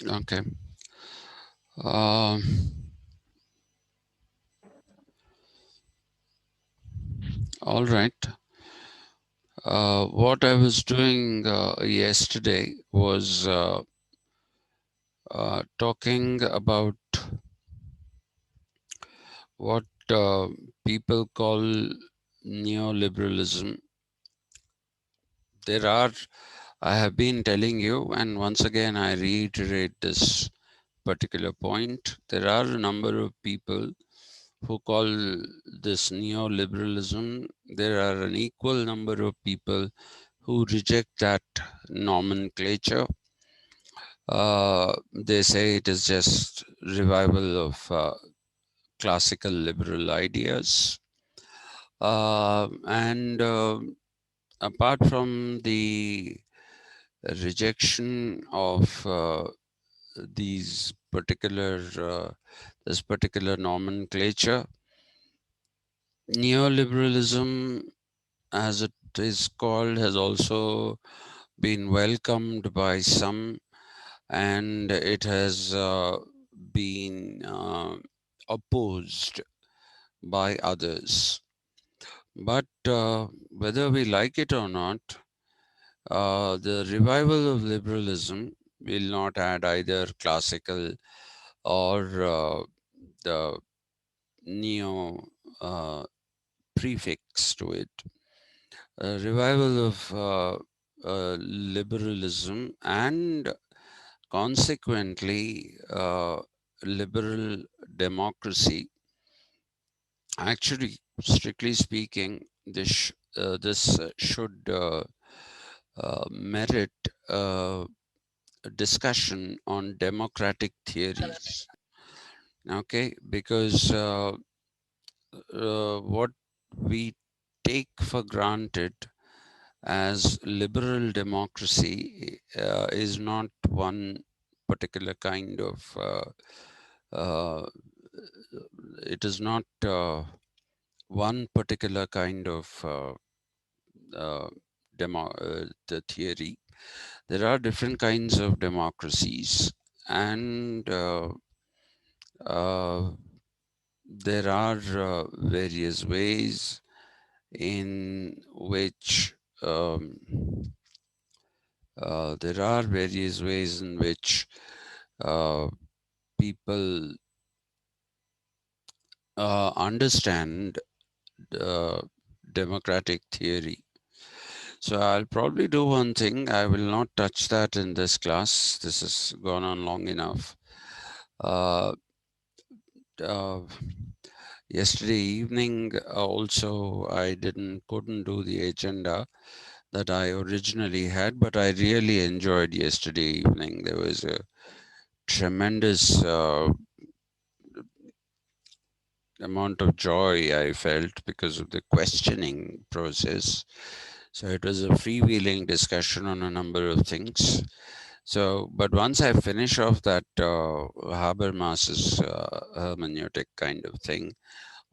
Okay. Um, all right. What I was doing yesterday was talking about what people call neoliberalism. I have been telling you, and once again I reiterate this particular point. There are a number of people who call this neoliberalism. There are an equal number of people who reject that nomenclature. They say it is just revival of classical liberal ideas. And apart from the rejection of these particular this particular nomenclature, neoliberalism, as it is called, has also been welcomed by some, and it has been opposed by others. But whether we like it or not, the revival of liberalism will not add either classical or the neo prefix to it. A revival of liberalism and consequently liberal democracy. Actually, strictly speaking, this should merit a discussion on democratic theories. Okay, because what we take for granted as liberal democracy is not one particular kind of uh, it is not one particular kind of uh, the theory. There are different kinds of democracies, and uh, there are various ways in which there are various ways in which uh, people understand democratic theory. So I'll probably do one thing. I will not touch that in this class. This has gone on long enough. Uh, uh, Yesterday evening, also, I couldn't do the agenda that I originally had, but I really enjoyed yesterday evening. There was a tremendous amount of joy I felt because of the questioning process. So it was a freewheeling discussion on a number of things. So, but once I finish off that Habermas's hermeneutic kind of thing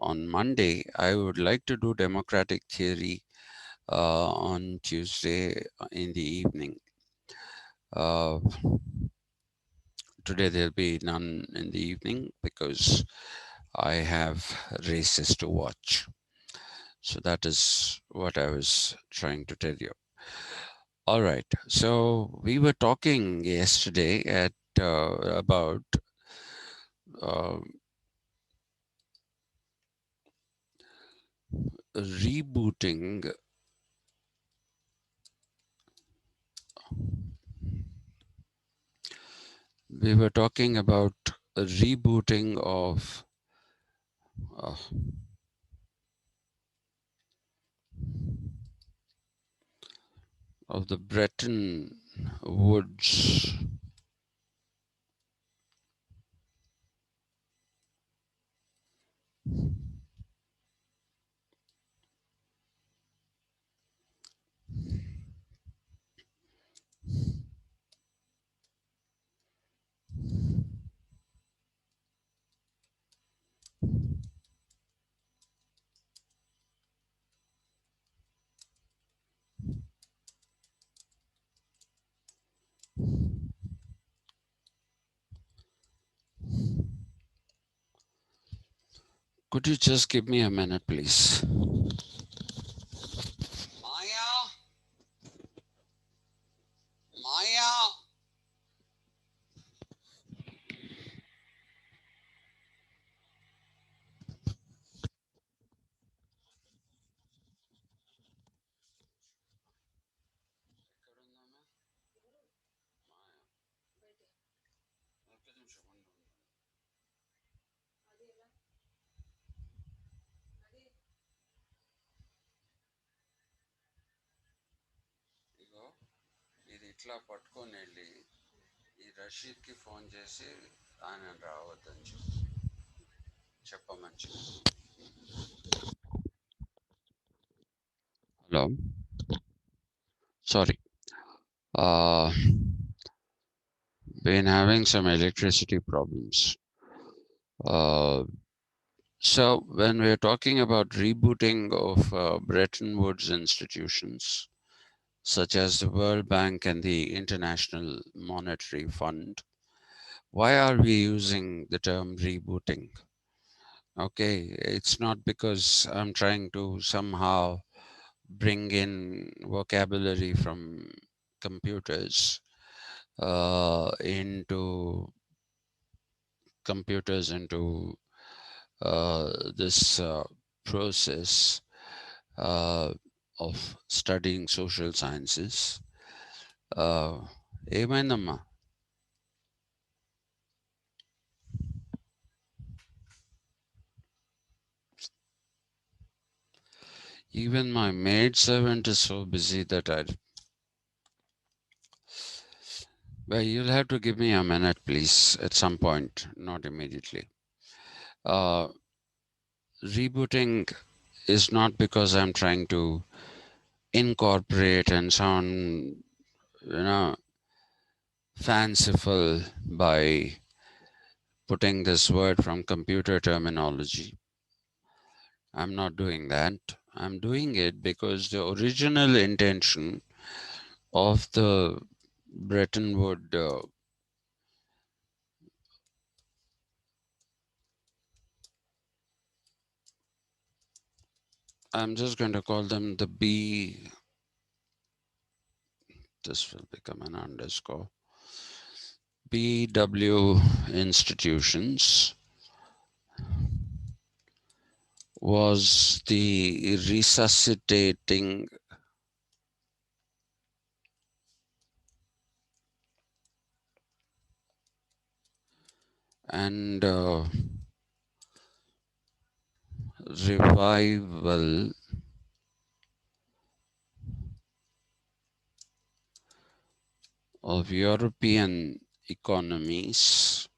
on Monday, I would like to do democratic theory on Tuesday in the evening. Uh, Today there'll be none in the evening because I have races to watch. So that is what I was trying to tell you. All right. So we were talking yesterday at about uh, rebooting. We were talking about a rebooting uh, of the Bretton Woods. Could you just give me a minute, please? Maya, Maya. ఇగో ఇది ఇట్లా పట్టుకొని వెళ్ళి ఈ రషీద్కి phone చేసి ఆయన రావద్దని చెప్పమని చెప్పు. Hello, sorry. Uh, been having some electricity problems. Uh, so when we're talking about rebooting of Bretton Woods institutions, such as the World Bank and the International Monetary Fund, why are we using the term rebooting? Okay, it's not because I'm trying to somehow bring in vocabulary from computers into this process uh, of studying social sciences. ఏమైందమ్మా? Even my maid servant is so busy that well, you'll have to give me a minute, please, at some point, not immediately. Rebooting is not because I'm trying to incorporate and sound, fanciful by putting this word from computer terminology. I'm not doing that. I'm doing it because the original intention of the Bretton Woods I'm just going to call them the B. This will become an underscore. BW institutions was the resuscitating and revival of European economies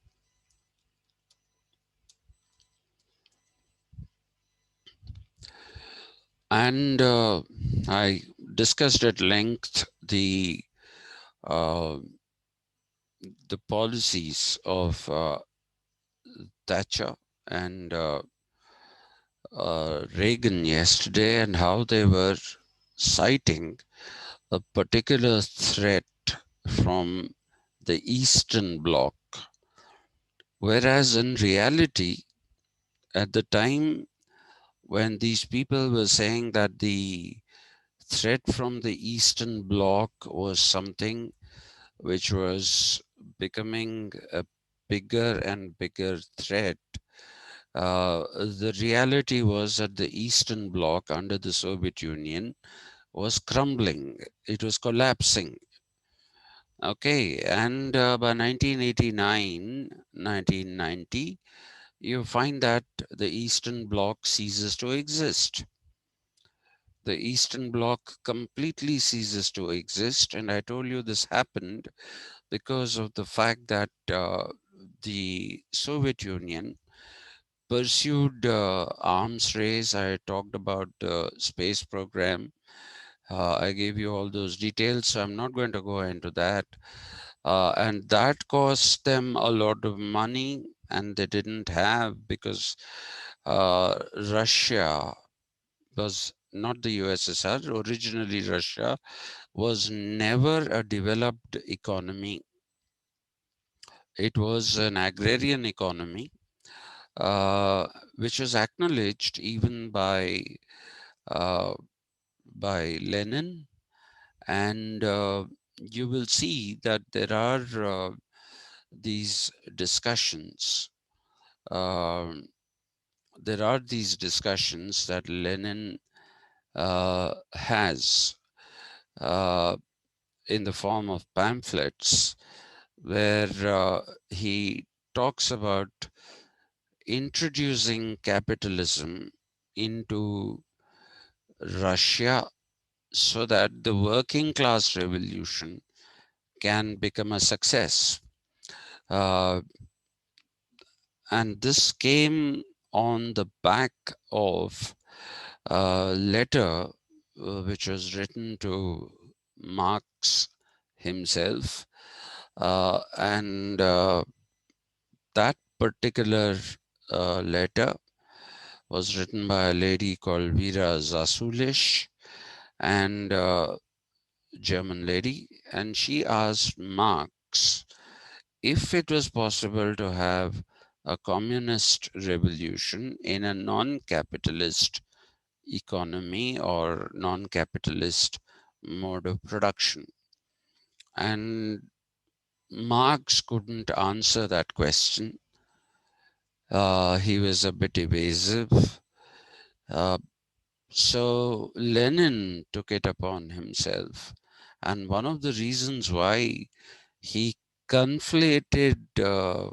and I discussed at length uh, the policies of Thatcher and Reagan yesterday and how they were citing a particular threat from the Eastern Bloc, whereas in reality, at the time when these people were saying that the threat from the Eastern Bloc was something which was becoming a bigger and bigger threat, the reality was that the Eastern Bloc under the Soviet Union was crumbling, it was collapsing. Okay, and by 1989, 1990, you find that the Eastern Bloc ceases to exist. The Eastern Bloc completely ceases to exist, and I told you this happened because of the fact that the Soviet Union pursued arms race. I talked about the space program. I gave you all those details, so I'm not going to go into that. And that cost them a lot of money, and they didn't have because Russia was not the USSR. Originally, Russia was never a developed economy. It was an agrarian economy. uh, which was acknowledged even uh, by Lenin. And you will see that there are these discussions. Um there are these discussions that Lenin has uh, in the form of pamphlets, where he talks about introducing capitalism into Russia so that the working class revolution can become a success. Uh, and this came on the back of a letter which was written to Marx himself. And that particular letter was written by a lady called Vera Zasulish, and German lady, and she asked Marx if it was possible to have a communist revolution in a non-capitalist economy or non-capitalist mode of production. And Marx couldn't answer that question. He was a bit evasive. Uh, so Lenin took it upon himself. And one of the reasons why he conflated uh,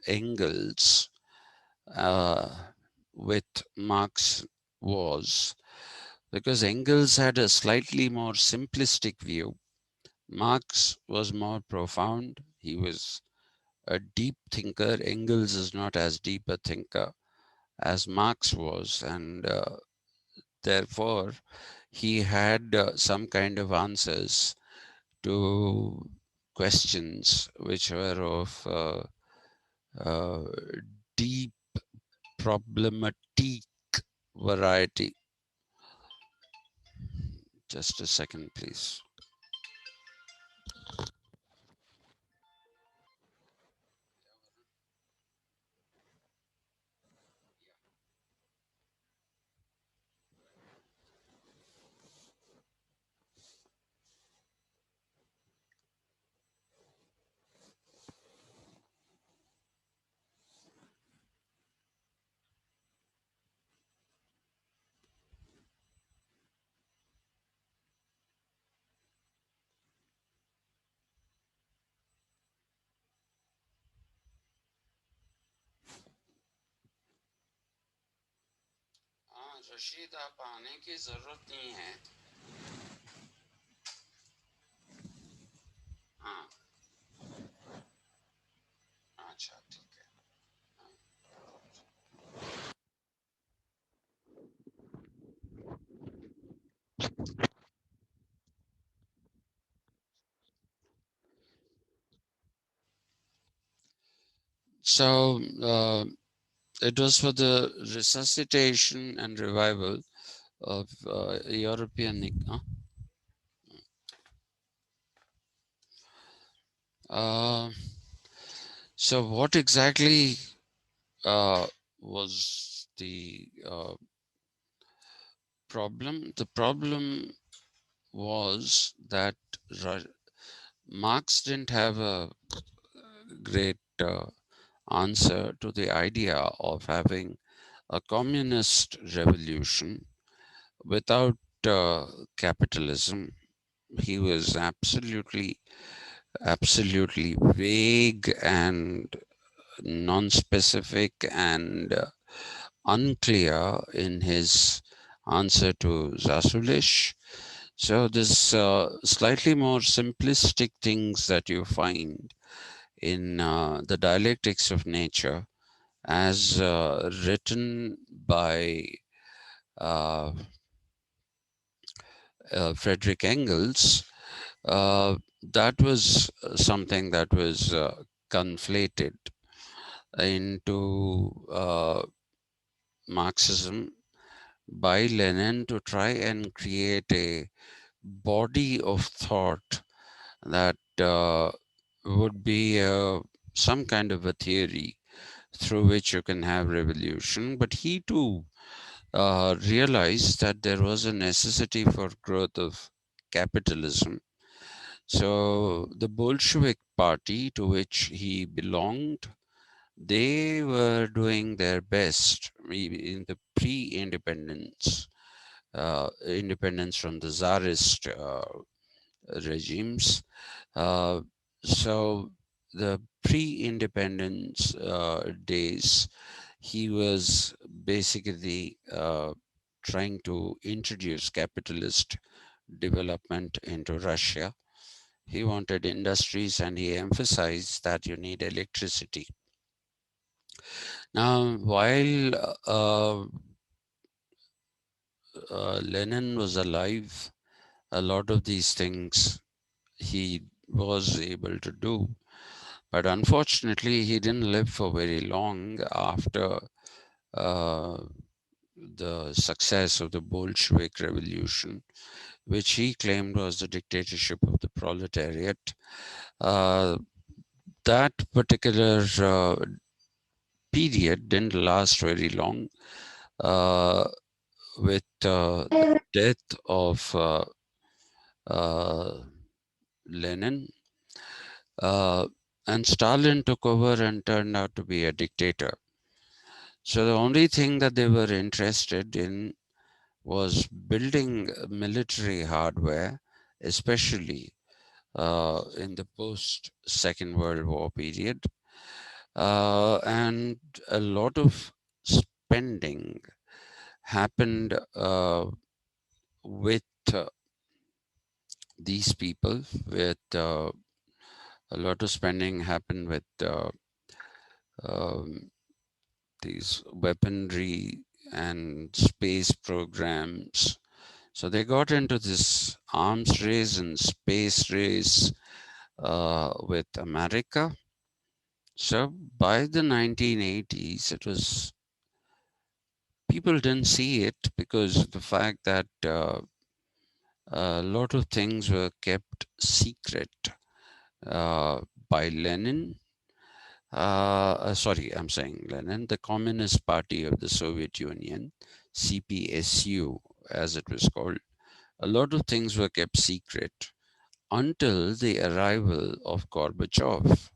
Engels uh, with Marx was because Engels had a slightly more simplistic view. Marx was more profound. He was a deep thinker. Engels is not as deep a thinker as Marx was, and therefore he had some kind of answers to questions which were of uh, deep problematic variety. Just a second, please. Rashid आप आने की जरूरत नहीं है हाँ अच्छा ठीक है So it was for the resuscitation and revival of European. Uh, so what exactly was the problem? The problem was that Marx didn't have a great answer to the idea of having a communist revolution without capitalism. He was absolutely vague and non-specific and unclear in his answer to Zasulish. So this slightly more simplistic things that you find in the dialectics of nature as written by uh, Frederick Engels, that was something that was conflated into Marxism by Lenin to try and create a body of thought that would be some kind of a theory through which you can have revolution. But he too realized that there was a necessity for growth of capitalism. So the Bolshevik party to which he belonged, they were doing their best in the pre-independence, independence from the Tsarist regimes. Uh, so the pre-independence days, he was basically trying to introduce capitalist development into Russia. He wanted industries and he emphasized that you need electricity. Now, while Lenin was alive, a lot of these things he was able to do. But unfortunately, he didn't live for very long after uh, the success of the Bolshevik Revolution, which he claimed was the dictatorship of the proletariat. Uh, that particular period didn't last very long. Uh, with the death of uh, Lenin, uh, and Stalin took over and turned out to be a dictator. So the only thing that they were interested in was building military hardware, especially in the post Second World War period. And a lot of spending happened with these people, with a lot of spending happened with um, these weaponry and space programs. So they got into this arms race and space race with America. So by the 1980s, it was people didn't see it because of the fact that a lot of things were kept secret uh, by Lenin. Sorry, I'm saying Lenin, the Communist Party of the Soviet Union, CPSU, as it was called. A lot of things were kept secret until the arrival of Gorbachev.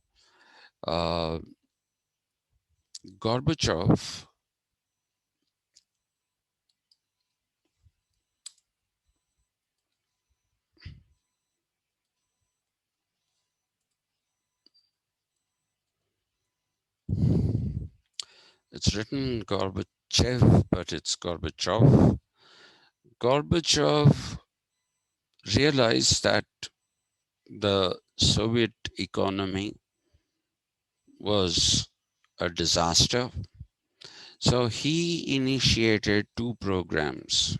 Uh, Gorbachev, it's written Gorbachev, but it's Gorbachev. Gorbachev realized that the Soviet economy was a disaster. So he initiated two programs.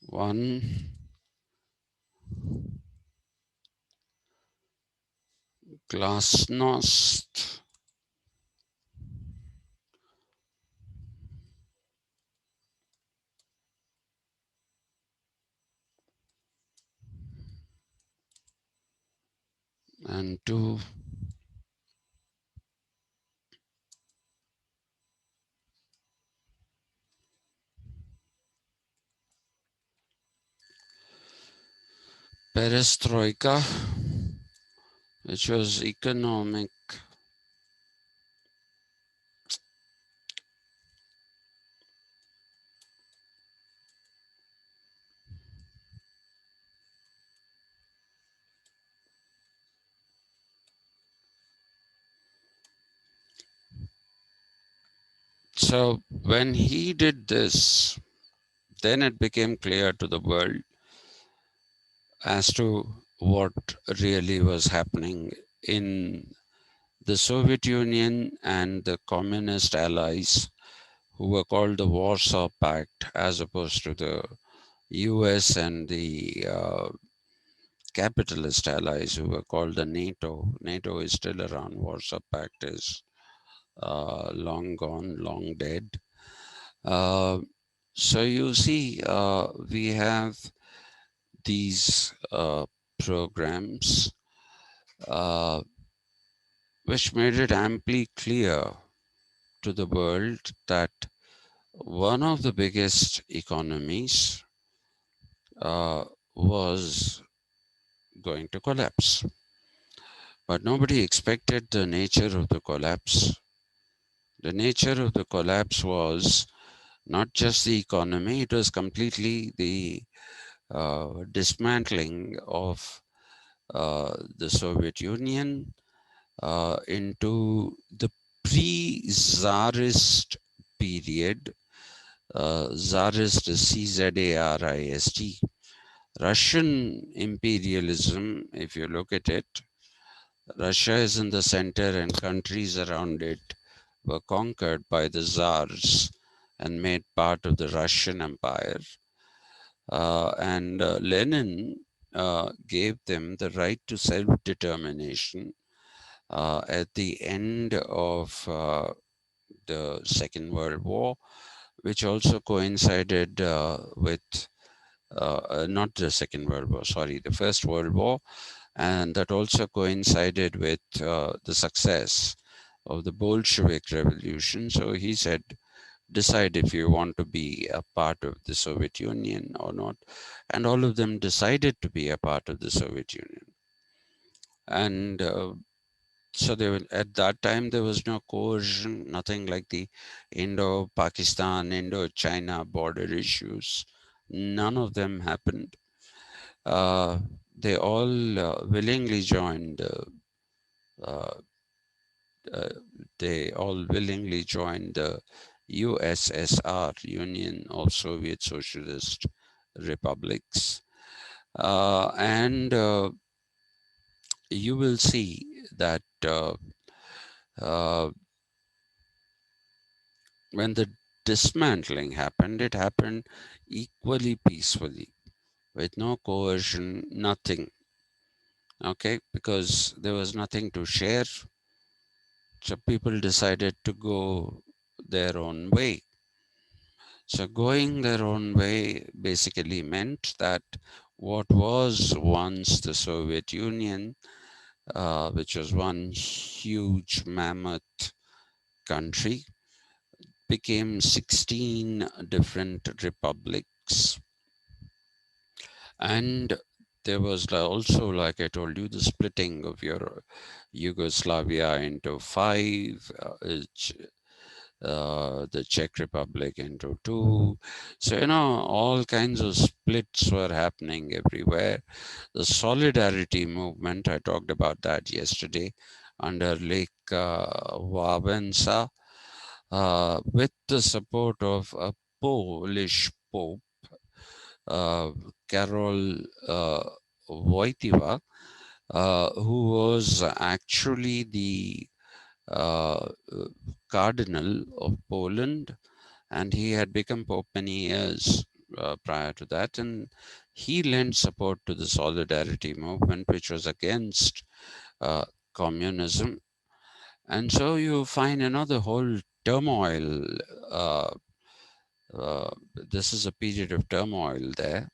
One, glasnost, and two, perestroika, which was economic. So when he did this, then it became clear to the world as to what really was happening in the Soviet Union and the communist allies who were called the Warsaw Pact, as opposed to the US and the capitalist allies who were called the NATO. NATO is still around. Warsaw Pact is long gone, long dead. Uh, So you see, we have these programs uh, which made it amply clear to the world that one of the biggest economies uh, was going to collapse. But nobody expected the nature of the collapse. The nature of the collapse was not just the economy, it was completely the dismantling of the Soviet Union into the pre-Tsarist period. Tsarist is Czarist. Russian imperialism, if you look at it, Russia is in the center and countries around it were conquered by the Tsars and made part of the Russian Empire. And Lenin gave them the right to self determination at the end of the Second World War, which also coincided with not the Second World War, sorry, the First World War, and that also coincided with the success of the Bolshevik Revolution. So he said, decide if you want to be a part of the Soviet Union or not. And all of them decided to be a part of the Soviet Union. And so they were, at that time, there was no coercion, nothing like the Indo-Pakistan, Indo-China border issues. None of them happened. Uh, they all willingly joined. Uh, uh, they all willingly joined the USSR, Union of Soviet Socialist Republics, and you will see that uh, when the dismantling happened, it happened equally peacefully, with no coercion, nothing. Okay, because there was nothing to share, so people decided to go their own way. So going their own way basically meant that what was once the Soviet Union, which was one huge mammoth country, became 16 different republics. And there was also, like I told you, the splitting of your Yugoslavia into five, the Czech Republic into two. So, all kinds of splits were happening everywhere. The solidarity movement, I talked about that yesterday, under Lake Wałęsa, with the support of a Polish Pope, uh, Karol Wojtyła, who was actually the uh, Cardinal of Poland, and he had become Pope many years prior to that. And he lent support to the Solidarity movement, which was against uh, communism. And so you find another whole turmoil. Uh, this is a period of turmoil there.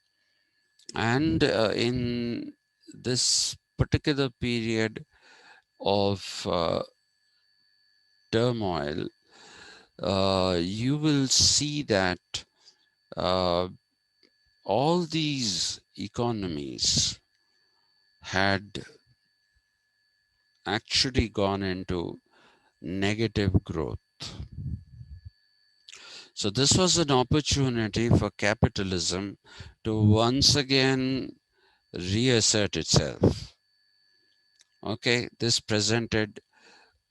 And in this particular period of turmoil, you will see that uh, all these economies had actually gone into negative growth. So, this was an opportunity for capitalism to once again reassert itself. Okay, this presented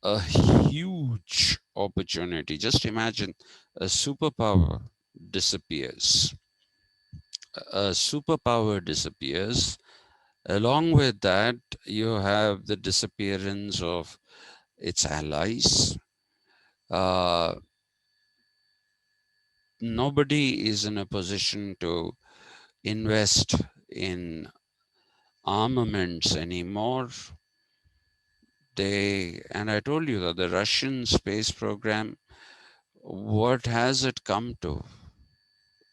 a huge opportunity. Just imagine a superpower disappears. A superpower disappears. Along with that, you have the disappearance of its allies. Uh, Nobody is in a position to invest in armaments anymore. And I told you that the Russian space program, what has it come to?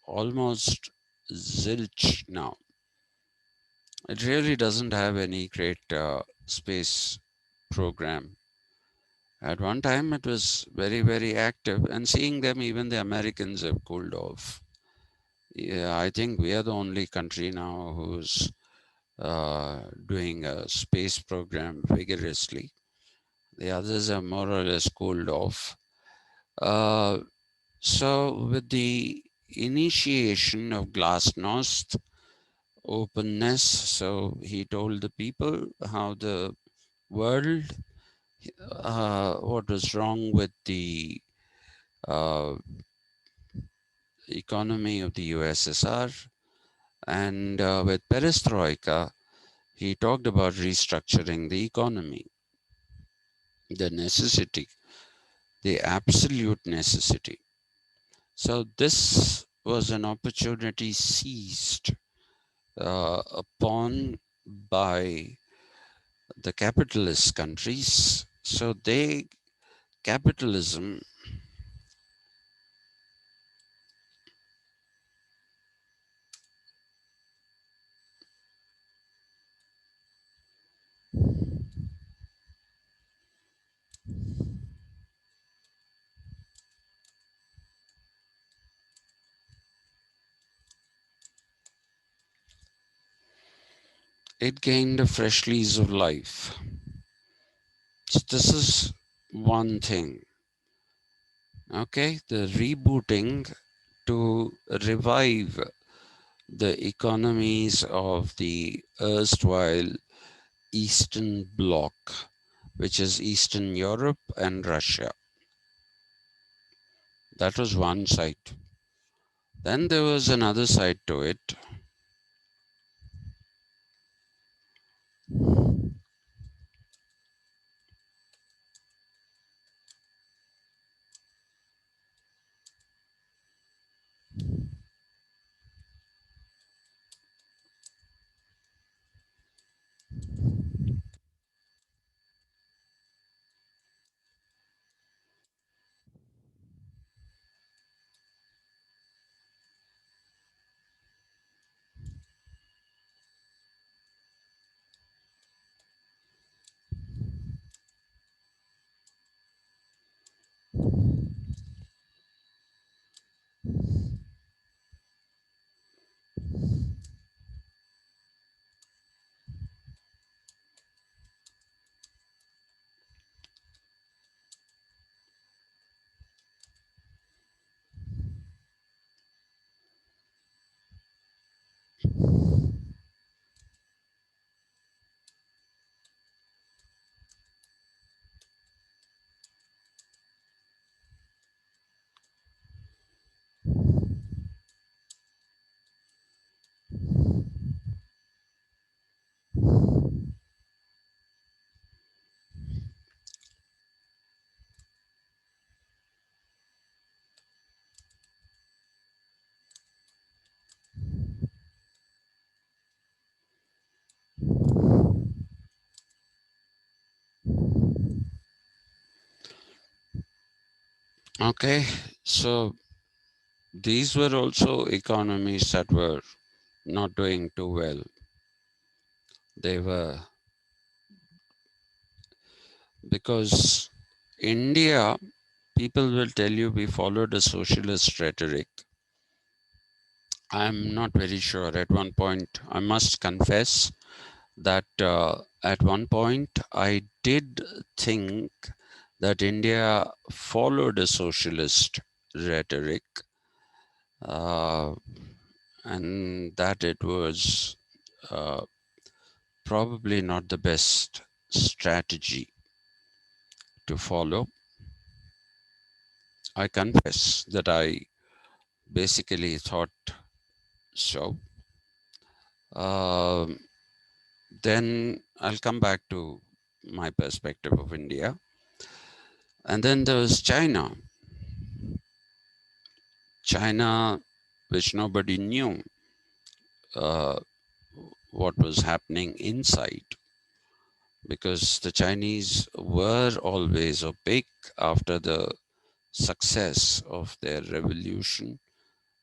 almost zilch now. It really doesn't have any great space program. At one time, it was very, very active, and seeing them, even the Americans have cooled off. Yeah, I think we are the only country now who's doing a space program vigorously. The others are more or less cooled off. Uh, so, with the initiation of glasnost, openness, so he told the people how the world, what was wrong with the uh, economy of the USSR, and with perestroika, he talked about restructuring the economy, the necessity, the absolute necessity. So, this was an opportunity seized upon by the capitalist countries. So, capitalism, it gained a fresh lease of life. So this is one thing. Okay, the rebooting to revive the economies of the erstwhile Eastern Bloc, which is Eastern Europe and Russia. That was one side. Then there was another side to it. Okay, so these were also economies that were not doing too well. They were, because India, people will tell you we followed a socialist rhetoric. I'm not very sure. At one point, I must confess that at one point I did think that India followed a socialist rhetoric, uh, and that it was uh, probably not the best strategy to follow. I confess that I basically thought so. Um, then I'll come back to my perspective of India. And then there was China. China, which nobody knew uh, what was happening inside, because the Chinese were always opaque after the success of their revolution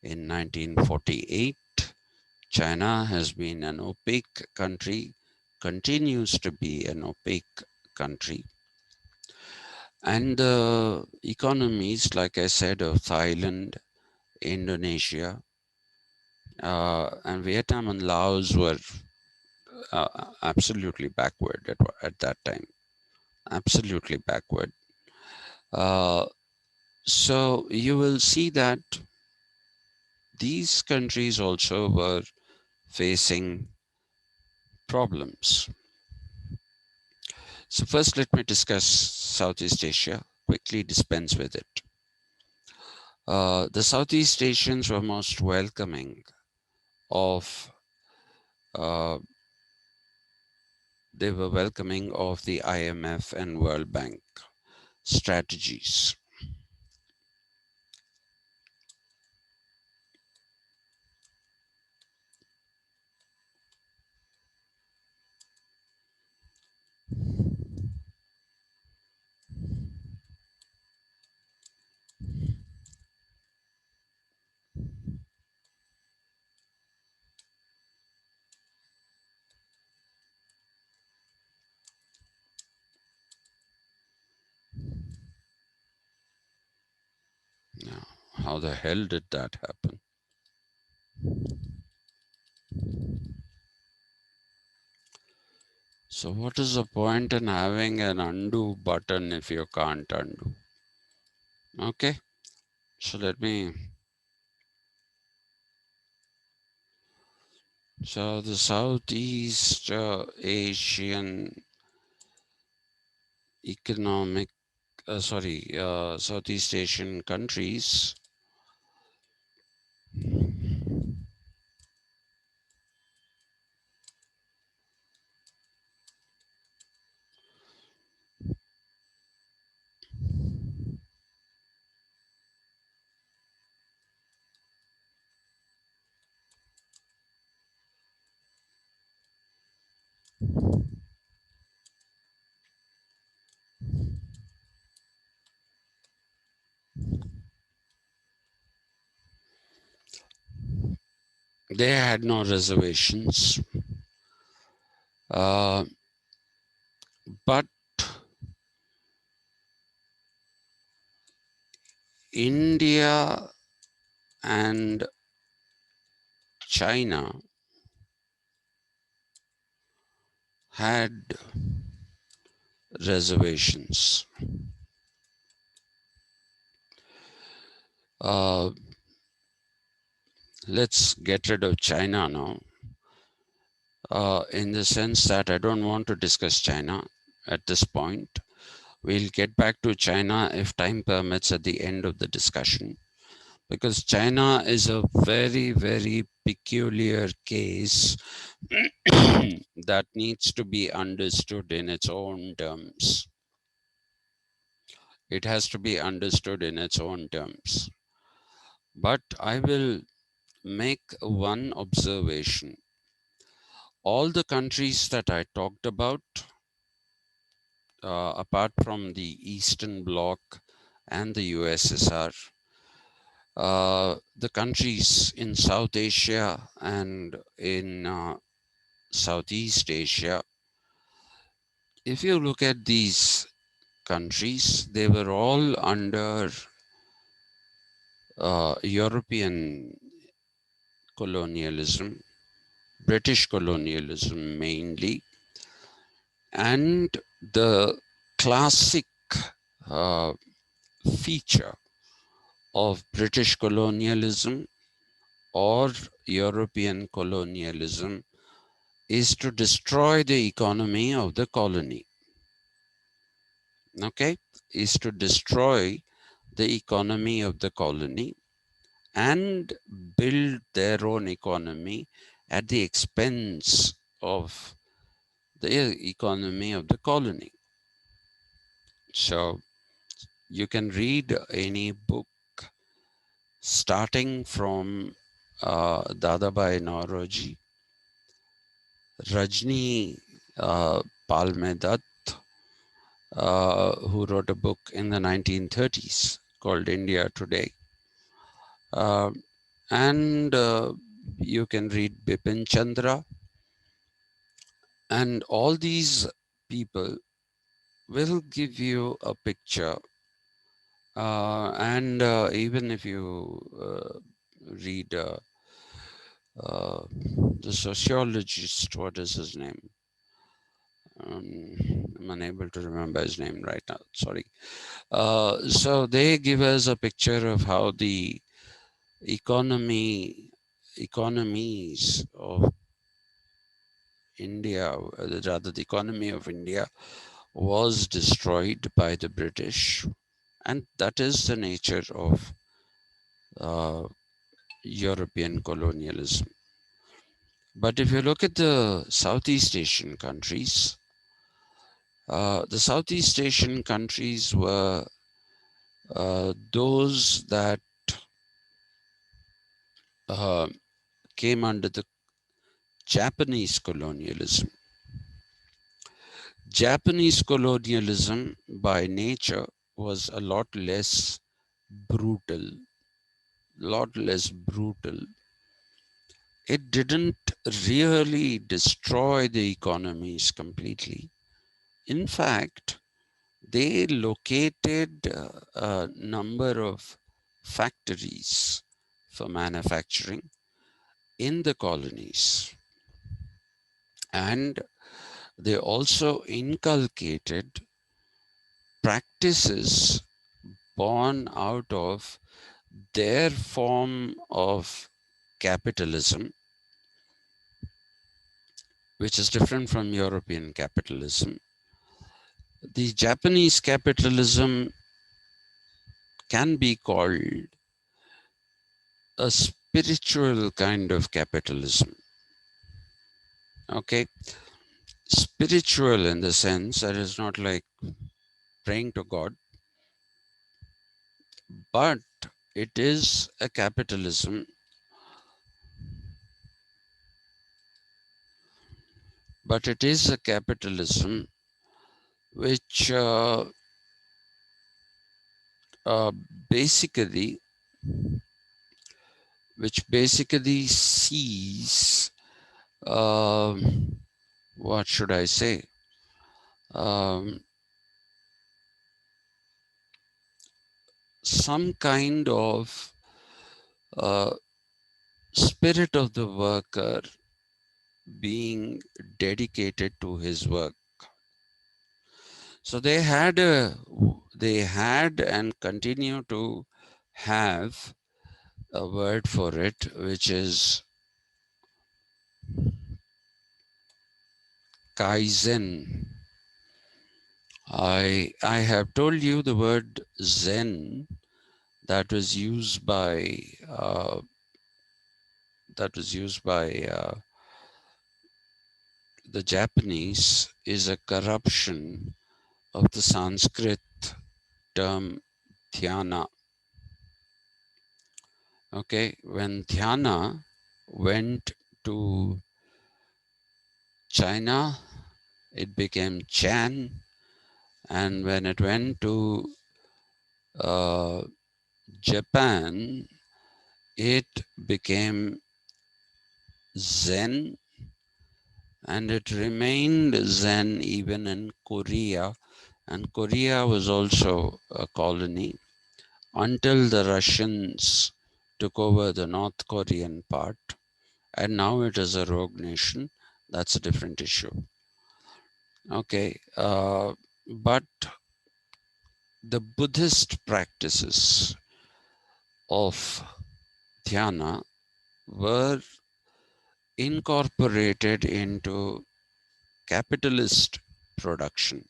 in 1948. China has been an opaque country, continues to be an opaque country. And the economies, like I said, of Thailand, Indonesia, and Vietnam and Laos were absolutely backward at that time. Absolutely backward. Uh, so you will see that these countries also were facing problems. So first, let me discuss Southeast Asia, quickly dispense with it. The Southeast Asians were most welcoming of, uh, they were welcoming of the IMF and World Bank strategies. Now, how the hell did that happen? So what is the point in having an undo button if you can't undo? Okay, so so the Southeast Asian economic, Southeast Asian countries, they had no reservations. Uh, but India and China had reservations. Uh, let's get rid of China now, in the sense that I don't want to discuss China at this point. We'll get back to China if time permits at the end of the discussion, because China is a very, very peculiar case that needs to be understood in its own terms. It has to be understood in its own terms. But I will make one observation. All the countries that I talked about, apart from the Eastern Bloc and the USSR, the countries in South Asia and in Southeast Asia, if you look at these countries, they were all under European colonialism, British colonialism mainly, and the classic uh, feature of British colonialism or European colonialism is to destroy the economy of the colony. Okay, is to destroy the economy of the colony and build their own economy at the expense of the economy of the colony. So you can read any book starting from Dadabhai Naoroji, Rajni Palme, who wrote a book in the 1930s called India Today. And you can read Bipin Chandra, and all these people will give you a picture. And even if you read uh, the sociologist, what is his name? Um, I'm unable to remember his name right now. Sorry. So they give us a picture of how the economy, economies of India, rather the economy of India, was destroyed by the British, and that is the nature of uh, European colonialism. But if you look at the Southeast Asian countries, the Southeast Asian countries were those that uh, came under the Japanese colonialism. Japanese colonialism, by nature, was a lot less brutal. It didn't really destroy the economies completely. In fact, they located a number of factories for manufacturing in the colonies, and they also inculcated practices born out of their form of capitalism, which is different from European capitalism. The Japanese capitalism can be called a spiritual kind of capitalism. Okay, spiritual in the sense that it's not like praying to God, but it is a capitalism, but it is a capitalism which uh, basically sees, um, what should I say, um, some kind of uh, spirit of the worker being dedicated to his work. So they had and continue to have a word for it, which is kaizen. I have told you the word zen that was used by uh, that was used by the Japanese is a corruption of the Sanskrit term dhyana. Okay, when dhyana went to China, it became Chan, and when it went to uh, Japan, it became Zen, and it remained Zen even in Korea. And Korea was also a colony until the Russians took over the North Korean part, and now it is a rogue nation. That's a different issue. Okay, but the Buddhist practices of dhyana were incorporated into capitalist production.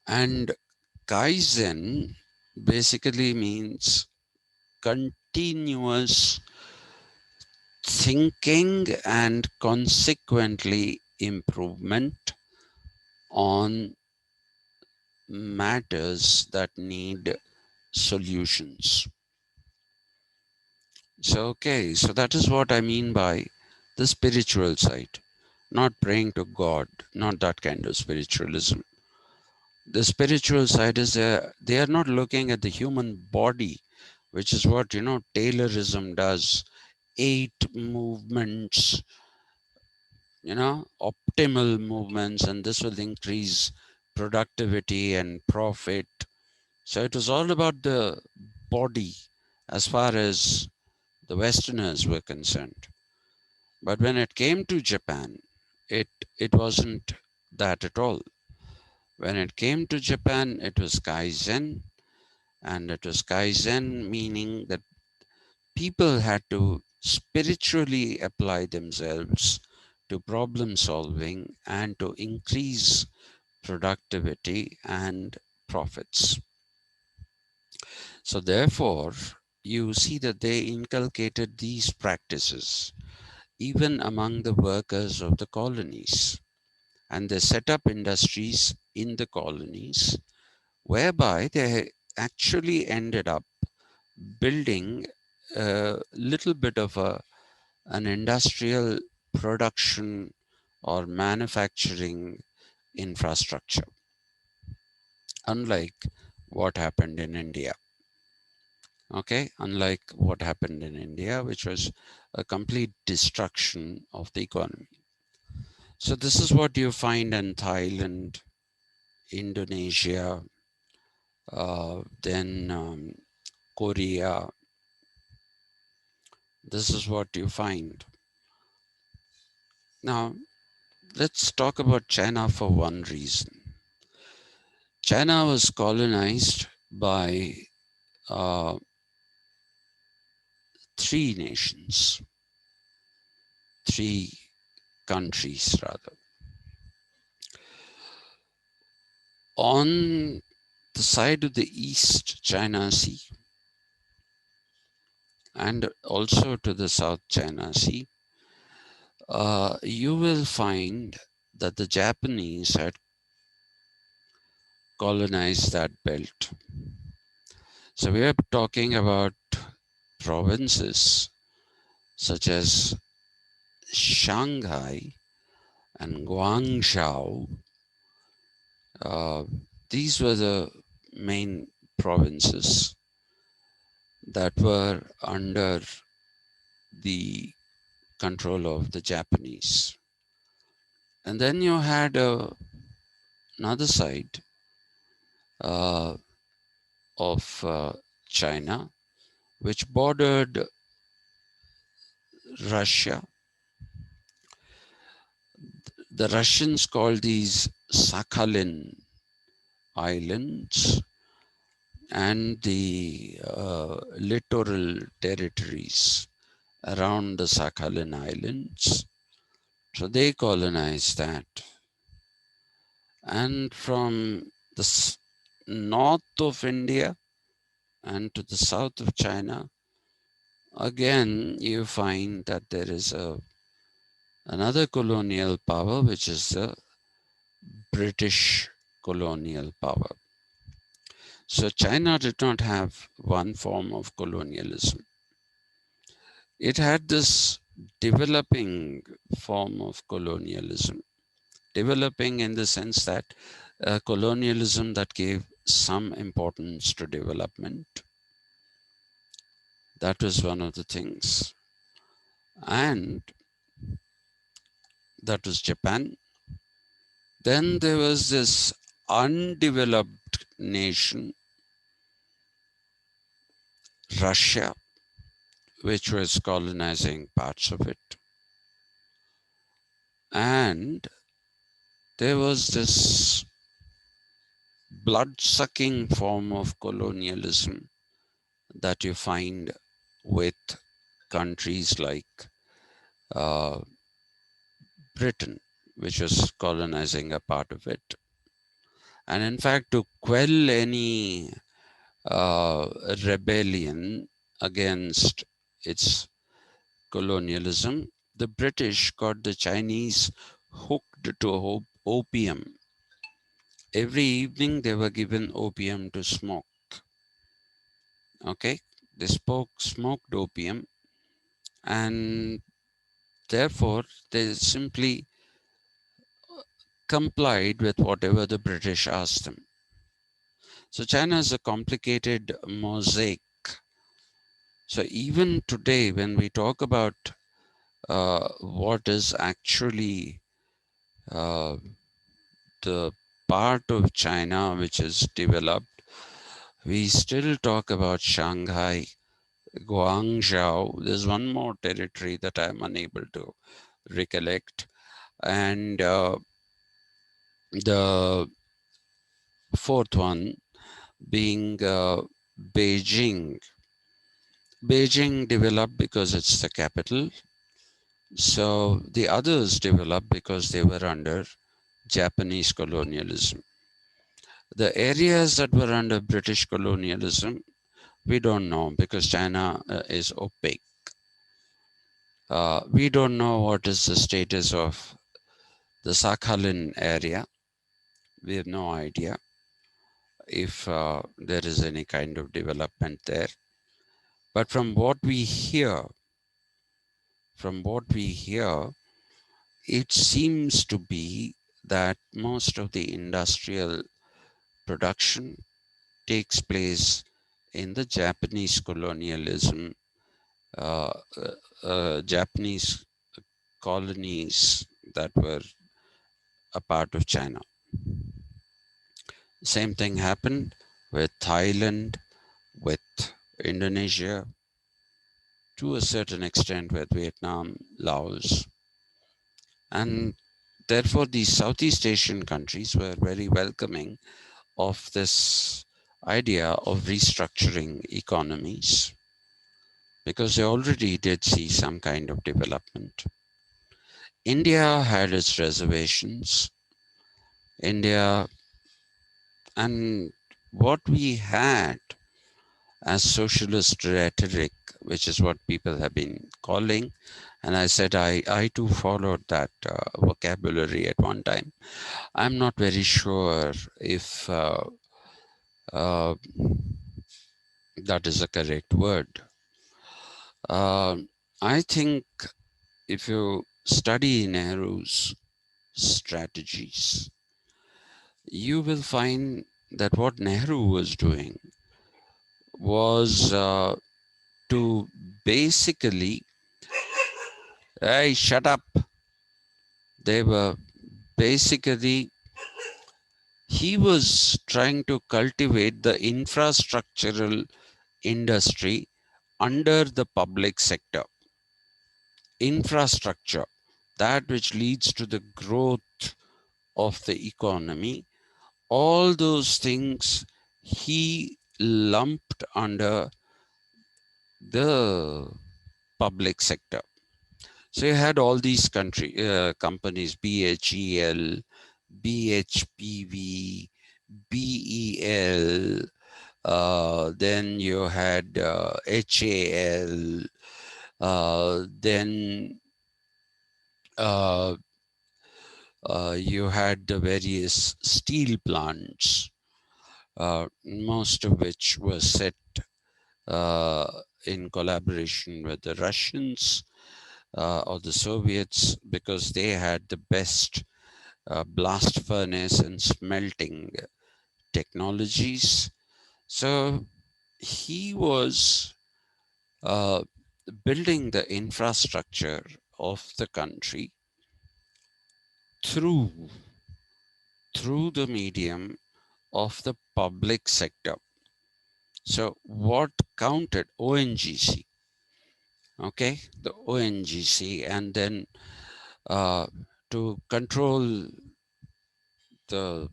And Kaizen basically means continuous thinking and consequently improvement on matters that need solutions. So, okay, so that is what I mean by the spiritual side, not praying to God, not that kind of spiritualism. The spiritual side is they are not looking at the human body which is what, Taylorism does. 8 movements, optimal movements, and this will increase productivity and profit. So it was all about the body as far as the Westerners were concerned. But when it came to Japan, it it wasn't that at all. When it came to Japan, it was Kaizen, and it was Kaizen meaning that people had to spiritually apply themselves to problem solving and to increase productivity and profits. So, therefore, you see that they inculcated these practices even among the workers of the colonies. And they set up industries in the colonies whereby they actually ended up building a little bit of an industrial production or manufacturing infrastructure, unlike what happened in India. Okay, unlike what happened in India, which was a complete destruction of the economy. So, this is what you find in Thailand, Indonesia, then Korea. This is what you find. Now, let's talk about China for one reason. China was colonized by uh, 3 nations, 3 countries rather. On the side of the East China Sea and also to the South China Sea, you will find that the Japanese had colonized that belt. So we are talking about provinces such as Shanghai and Guangzhou. Uh, these were the main provinces that were under the control of the Japanese. And then you had another side uh, of China, which bordered Russia. The Russians called these Sakhalin Islands, and the littoral territories around the Sakhalin Islands. So they colonized that. And from the north of India and to the south of China, again you find that there is another colonial power, which is the British colonial power. So China did not have one form of colonialism. It had this developing form of colonialism, developing in the sense that colonialism that gave some importance to development. That was one of the things. And that was Japan. Then there was this undeveloped nation, Russia, which was colonizing parts of it. And there was this blood sucking form of colonialism that you find with countries like uh, Britain, which was colonizing a part of it. And in fact, to quell any uh, rebellion against its colonialism, the British got the Chinese hooked to opium. Every evening they were given opium to smoke. Okay, they smoked opium, and therefore they simply complied with whatever the British asked them. So China is a complicated mosaic So even today, when we talk about what is actually uh, the part of China which is developed, we still talk about Shanghai, Guangzhou. There's one more territory that I'm unable to recollect, and the fourth one being Beijing. Beijing developed because it's the capital. So the others developed because they were under Japanese colonialism. The areas that were under British colonialism, we don't know because China is opaque. We don't know what is the status of the Sakhalin area. We have no idea if there is any kind of development there. But from what we hear, it seems to be that most of the industrial production takes place in the Japanese colonialism, uh, Japanese colonies that were a part of China. Same thing happened with Thailand, with Indonesia, to a certain extent with Vietnam, Laos, and therefore these Southeast Asian countries were very welcoming of this idea of restructuring economies because they already did see some kind of development. India had its reservations. India, and what we had as socialist rhetoric, which is what people have been calling, and I said I too followed that vocabulary at one time. I'm not very sure if uh, that is a correct word. I think if you study Nehru's strategies, you will find that what Nehru was doing was to basically, hey, shut up. They were basically, he was trying to cultivate the infrastructural industry under the public sector. Infrastructure, that which leads to the growth of the economy, all those things he lumped under the public sector. So you had all these companies, BHEL, BHPV, BEL, then you had HAL, then uh, you had the various steel plants, most of which were set uh, in collaboration with the Russians or the Soviets because they had the best blast furnace and smelting technologies. So he was uh, building the infrastructure of the country through the medium of the public sector. So what counted? ONGC, okay, the ONGC, and then uh, to control the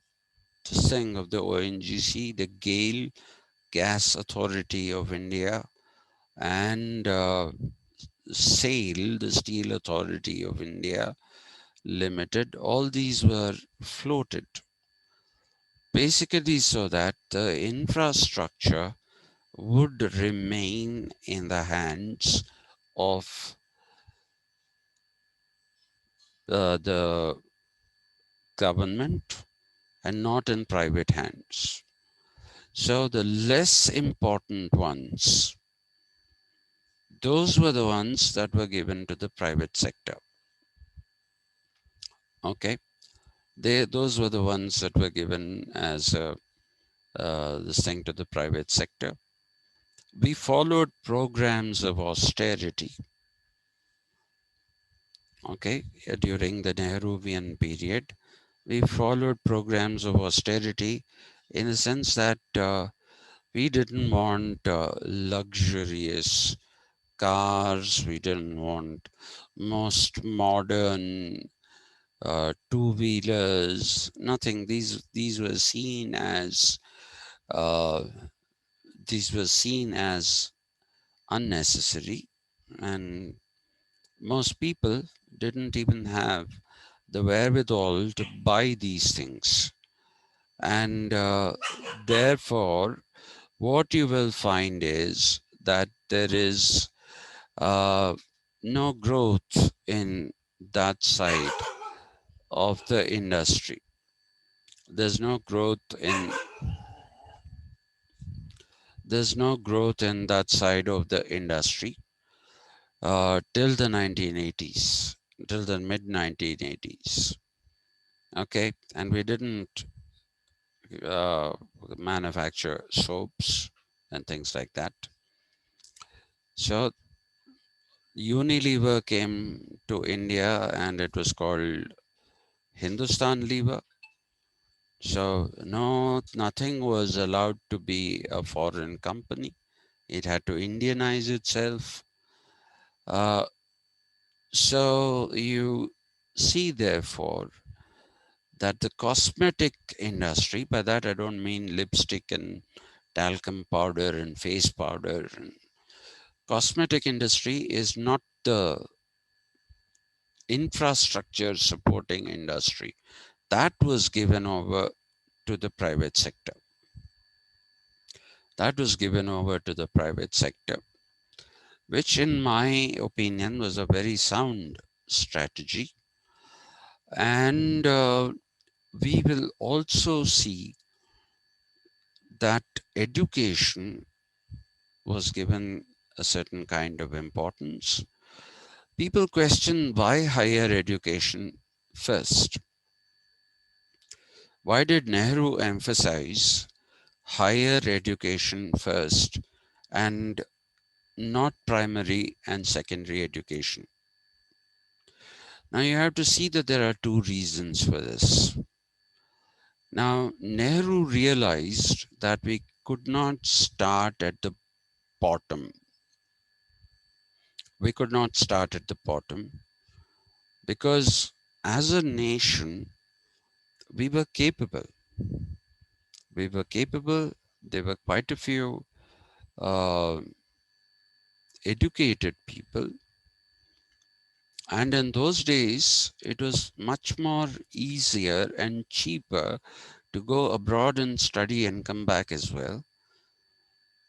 thing of the ONGC, the GAIL, Gas Authority of India, and SAIL, the Steel Authority of India Limited, all these were floated basically so that the infrastructure would remain in the hands of the government and not in private hands. So the less important ones, those were the ones that were given to the private sector. Okay, those were the ones that were given as this thing to the private sector. We followed programs of austerity, okay, during the Nehruvian period. We followed programs of austerity in the sense that we didn't want luxurious cars, we didn't want most modern two-wheelers, nothing. These were seen as uh, these were seen as unnecessary, and most people didn't even have the wherewithal to buy these things. And therefore, what you will find is that there is uh, no growth in that side of the industry. There's no growth in there's no growth in that side of the industry till the 1980s, till the mid 1980s. Okay, and we didn't uh, manufacture soaps and things like that. So Unilever came to India and it was called Hindustan Lever. So no, nothing was allowed to be a foreign company. It had to Indianize itself. Uh, so you see, therefore, that the cosmetic industry, by that I don't mean lipstick and talcum powder and face powder. And cosmetic industry is not the infrastructure supporting industry. That was given over to the private sector. That was given over to the private sector, which, in my opinion, was a very sound strategy. And we will also see that education was given a certain kind of importance. People question why higher education first. Why did Nehru emphasize higher education first and not primary and secondary education? Now you have to see that there are two reasons for this. Now, Nehru realized that we could not start at the bottom. We could not start at the bottom because as a nation, we were capable. We were capable. There were quite a few uh, educated people. And in those days, it was much more easier and cheaper to go abroad and study and come back as well.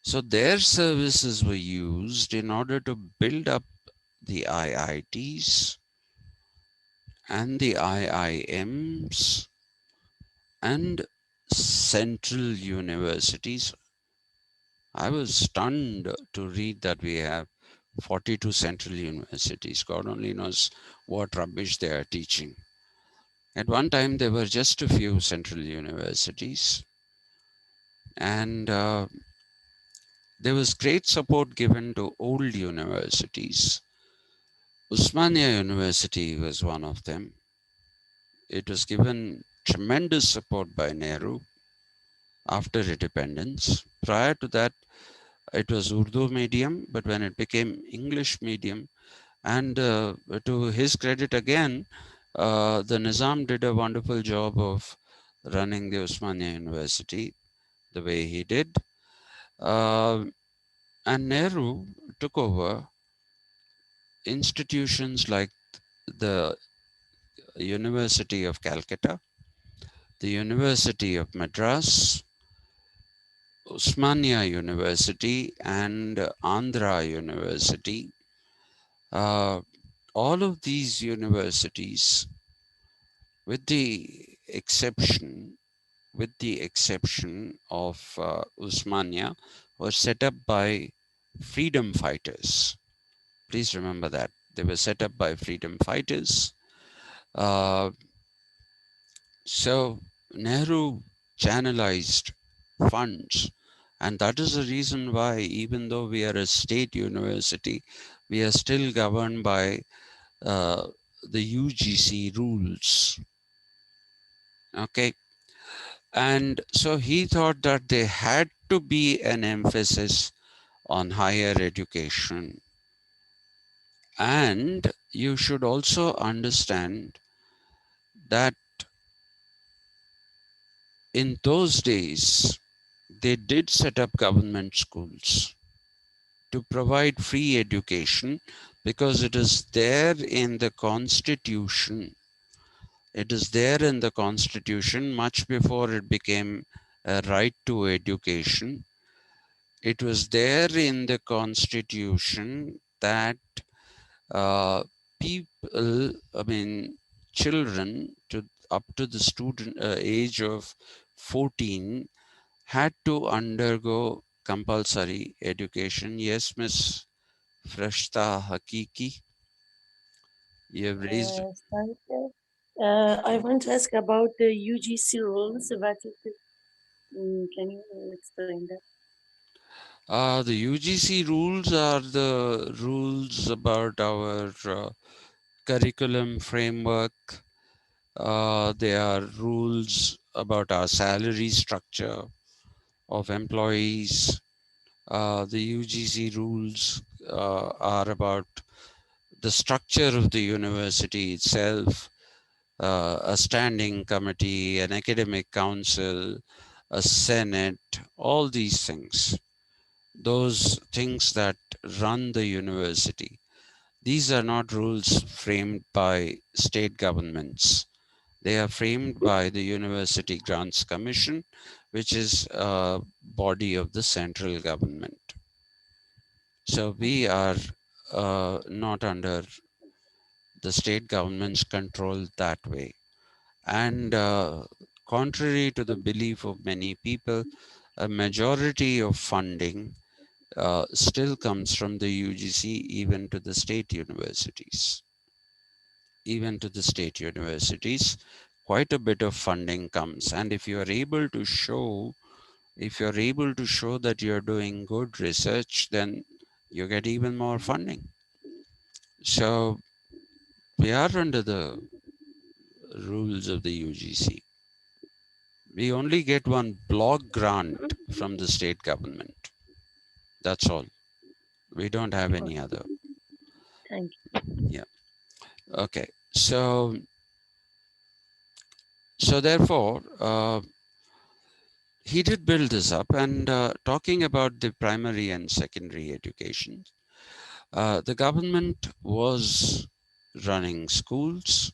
So their services were used in order to build up the IITs and the IIMs and central universities. I was stunned to read that we have 42 central universities. God only knows what rubbish they are teaching. At one time, there were just a few central universities, and there was great support given to old universities. Usmania University was one of them. It was given tremendous support by Nehru after independence. Prior to that, it was Urdu medium, but when it became English medium, and to his credit again, the Nizam did a wonderful job of running the Usmania University the way he did. Uh, and Nehru took over institutions like the University of Calcutta, the University of Madras, Usmania University, and Andhra University. Uh, all of these universities, with the exception, of Usmania, were set up by freedom fighters. Please remember that they were set up by freedom fighters. Uh, so Nehru channelized funds And that is the reason why, even though we are a state university, we are still governed by uh, the UGC rules. Okay. And so he thought that there had to be an emphasis on higher education. And you should also understand that in those days, they did set up government schools to provide free education because it is there in the constitution. It is there in the constitution much before it became a right to education. It was there in the constitution that people, I mean, children to up to the student age of 14 had to undergo compulsory education. Yes, Miss Frashta Hakiki, you have raised. Thank you. I want to ask about the UGC rules. Can you explain that? The UGC rules are the rules about our curriculum framework. They are rules about our salary structure of employees. The UGC rules are about the structure of the university itself, a standing committee, an academic council, a senate, all these things. Those things that run the university. These are not rules framed by state governments. They are framed by the University Grants Commission, which is a body of the central government. So we are not under the state government's control that way. And contrary to the belief of many people, a majority of funding still comes from the UGC, even to the state universities. Even to the state universities, quite a bit of funding comes. And if you are able to show, if you're able to show that you're doing good research, then you get even more funding. So we are under the rules of the UGC. We only get one block grant from the state government. That's all. We don't have any Okay, other. thank Yeah. Okay. So therefore, he did build this up. And talking about the primary and secondary education, the government was running schools.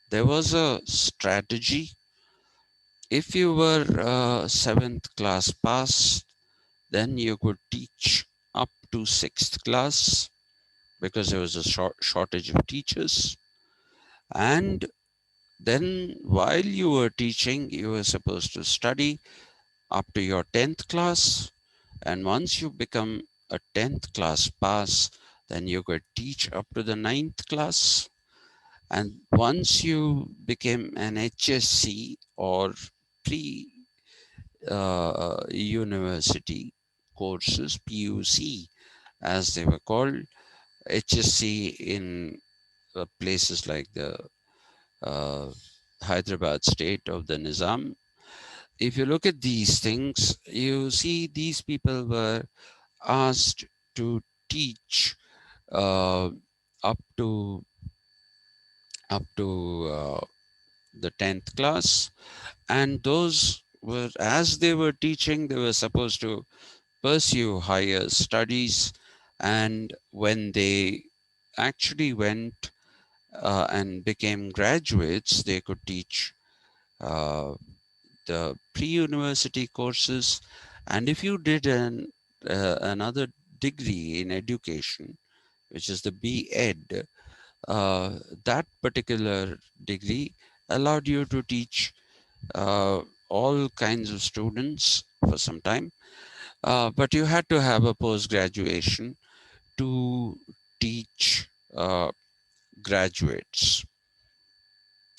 There was a strategy. If you were seventh class pass, then you could teach up to sixth class because there was a shortage of teachers. And then while you were teaching, you were supposed to study up to your 10th class. And once you become a 10th class pass, then you could teach up to the ninth class. And once you became an HSC or pre university courses, PUC as they were called, HSC in places like the uh, Hyderabad state of the Nizam. If you look at these things, you see these people were asked to teach uh, up to up to the 10th class, and those were, as they were teaching, they were supposed to pursue higher studies. And when they actually went and became graduates, they could teach uh, the pre-university courses. And if you did another degree in education, which is the B.Ed, uh, that particular degree allowed you to teach uh, all kinds of students for some time. But you had to have a post graduation to teach graduates.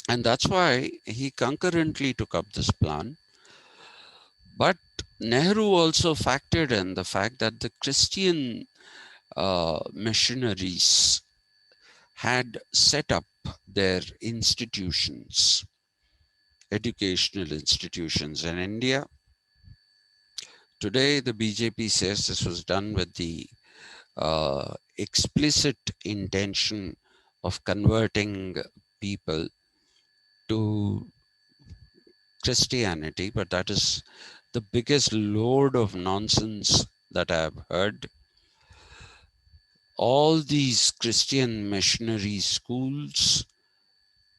And that's why he concurrently took up this plan. But Nehru also factored in the fact that the Christian missionaries had set up their institutions, educational institutions in India. Today, the BJP says this was done with the explicit intention of converting people to Christianity, but that is the biggest load of nonsense that I have heard. All these Christian missionary schools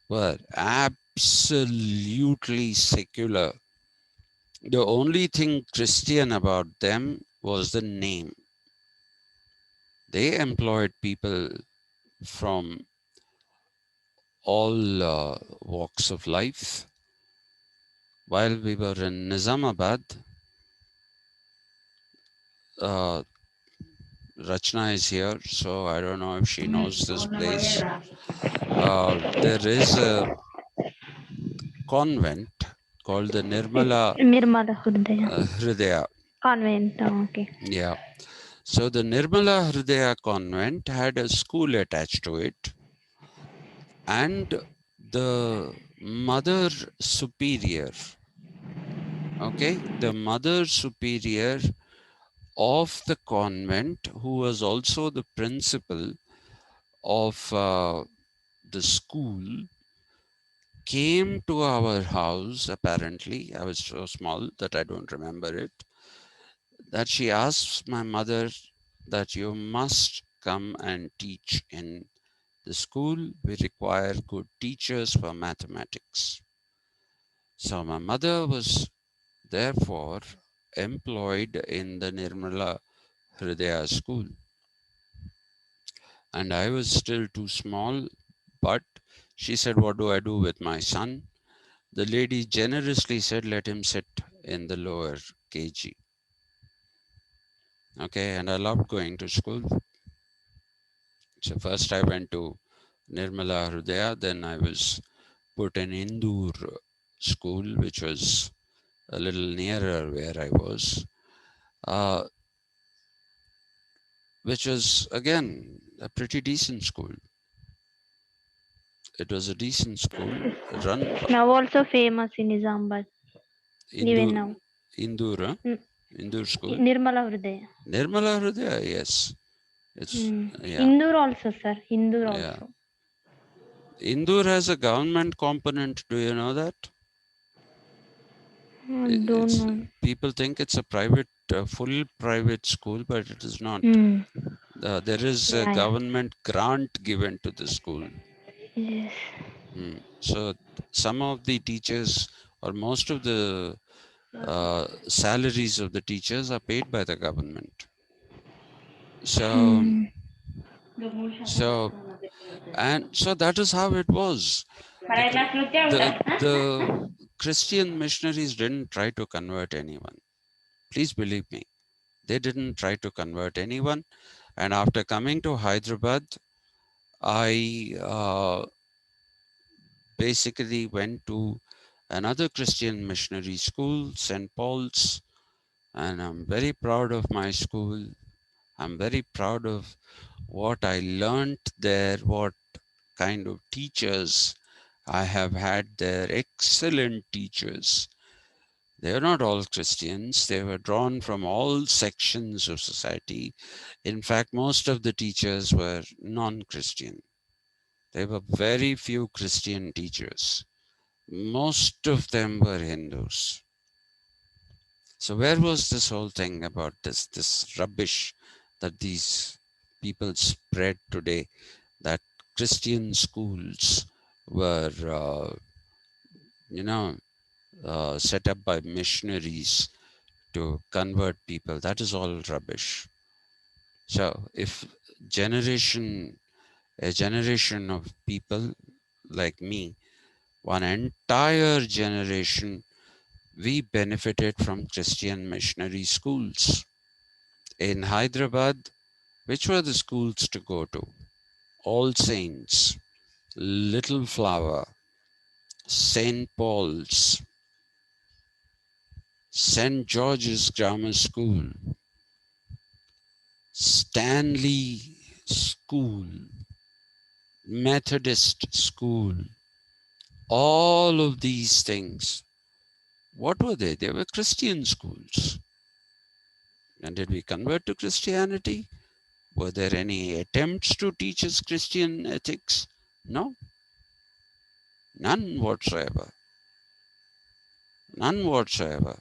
were absolutely secular. The only thing Christian about them was the name. They employed people from all walks of life. While we were in Nizamabad, uh, Rachna is here, so I don't know if she knows this place. There is a convent called the Nirmala Nirmala Hridaya Hridaya. Convent. Oh, okay. Yeah. So the Nirmala Hridaya convent had a school attached to it, and the mother superior, okay, the mother superior of the convent, who was also the principal of the school, came to our house. Apparently, I was so small that I don't remember it, that she asked my mother that you must come and teach in the school. We require good teachers for mathematics. So my mother was therefore employed in the Nirmala Hridaya school, and I was still too small. But she said, what do I do with my son? The lady generously said, let him sit in the lower KG. Okay, and I loved going to school. So first I went to Nirmala Hridaya, then I was put in Indur school, which was a little nearer where I was, uh, which was again a pretty decent school. It was a decent school run by Now also famous in Nizamabad. Indur, Even now. Indur, huh? Mm, Indur school. Nirmala Hridaya. Nirmala Hridaya, yes. It's, yeah, Indur also, sir. Indur yeah. also. Indur has a government component. Do you know that? Don't It's know. people think it's a private, full private school, but it is not. Hmm. There is a Yeah, yeah. government grant given to the school. Yes. So some of the teachers, or most of the salaries of the teachers are paid by the government. So, Hmm. so, and so that is how it was. The, the Christian missionaries didn't try to convert anyone. Please believe me, they didn't try to convert anyone. And after coming to Hyderabad, I basically went to another Christian missionary school, St. Paul's, and I'm very proud of my school. I'm very proud of what I learned there, what kind of teachers I have had there. Excellent teachers. They were not all Christians, they were drawn from all sections of society. In fact, most of the teachers were non Christian. There were very few Christian teachers. Most of them were Hindus. So where was this whole thing about this rubbish that these people spread today, that Christian schools were you know set up by missionaries to convert people? That is all rubbish. So if generation a generation of people like me, one entire generation, we benefited from Christian missionary schools. In Hyderabad, which were the schools to go to? All Saints, Little Flower, St. Paul's, St. George's Grammar School, Stanley School, Methodist School, all of these things. What were they? They were Christian schools. And did we convert to Christianity? Were there any attempts to teach us Christian ethics? No, none whatsoever. None whatsoever.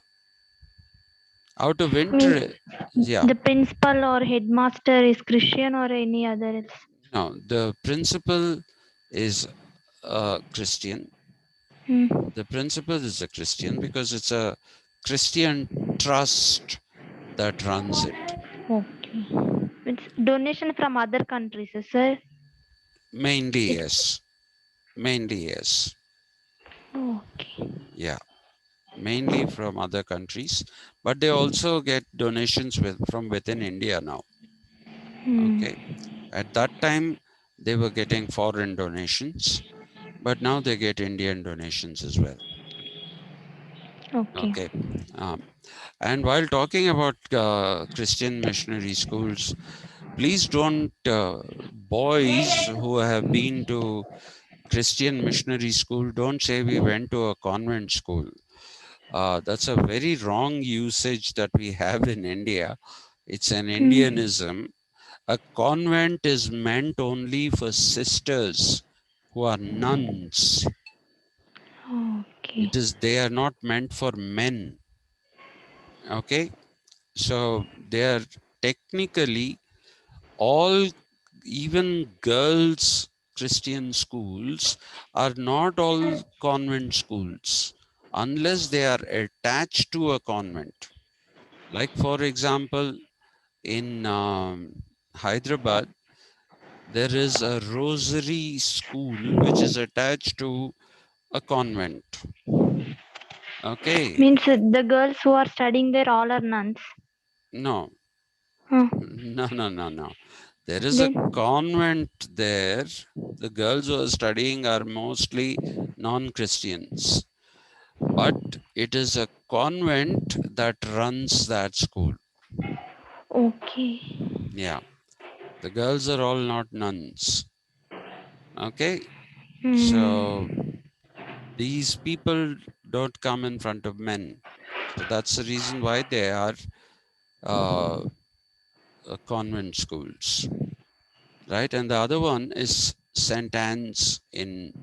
Out of Means interest, yeah. the principal or headmaster is Christian or any other else. No, the principal is a Christian. Hmm. The principal is a Christian because it's a Christian trust that runs it. Okay. It's donation from other countries, sir. Mainly, It, yes. Mainly, yes. okay. Yeah. Mainly from other countries. But they also get donations from within India now. Hmm. Okay. At that time, they were getting foreign donations, but now they get Indian donations as well. Okay. Okay. Um, and while talking about Christian missionary schools, please don't, boys who have been to Christian missionary school, don't say we went to a convent school. That's a very wrong usage that we have in India. It's an Hmm. Indianism. A convent is meant only for sisters who are nuns. Okay. They are not meant for men. Okay. So they are technically all, even girls' Christian schools are not all convent schools unless they are attached to a convent. Like, for example, in Hyderabad, there is a rosary school which is attached to a convent. Okay. Means the girls who are studying there all are nuns. No, Huh. no. There is a Then convent there. The girls who are studying are mostly non-Christians, but it is a convent that runs that school. okay. Yeah, the girls are all not nuns. Okay, Hmm. so these people don't come in front of men. So that's the reason why they are uh, convent schools, right? And the other one is St. Anne's in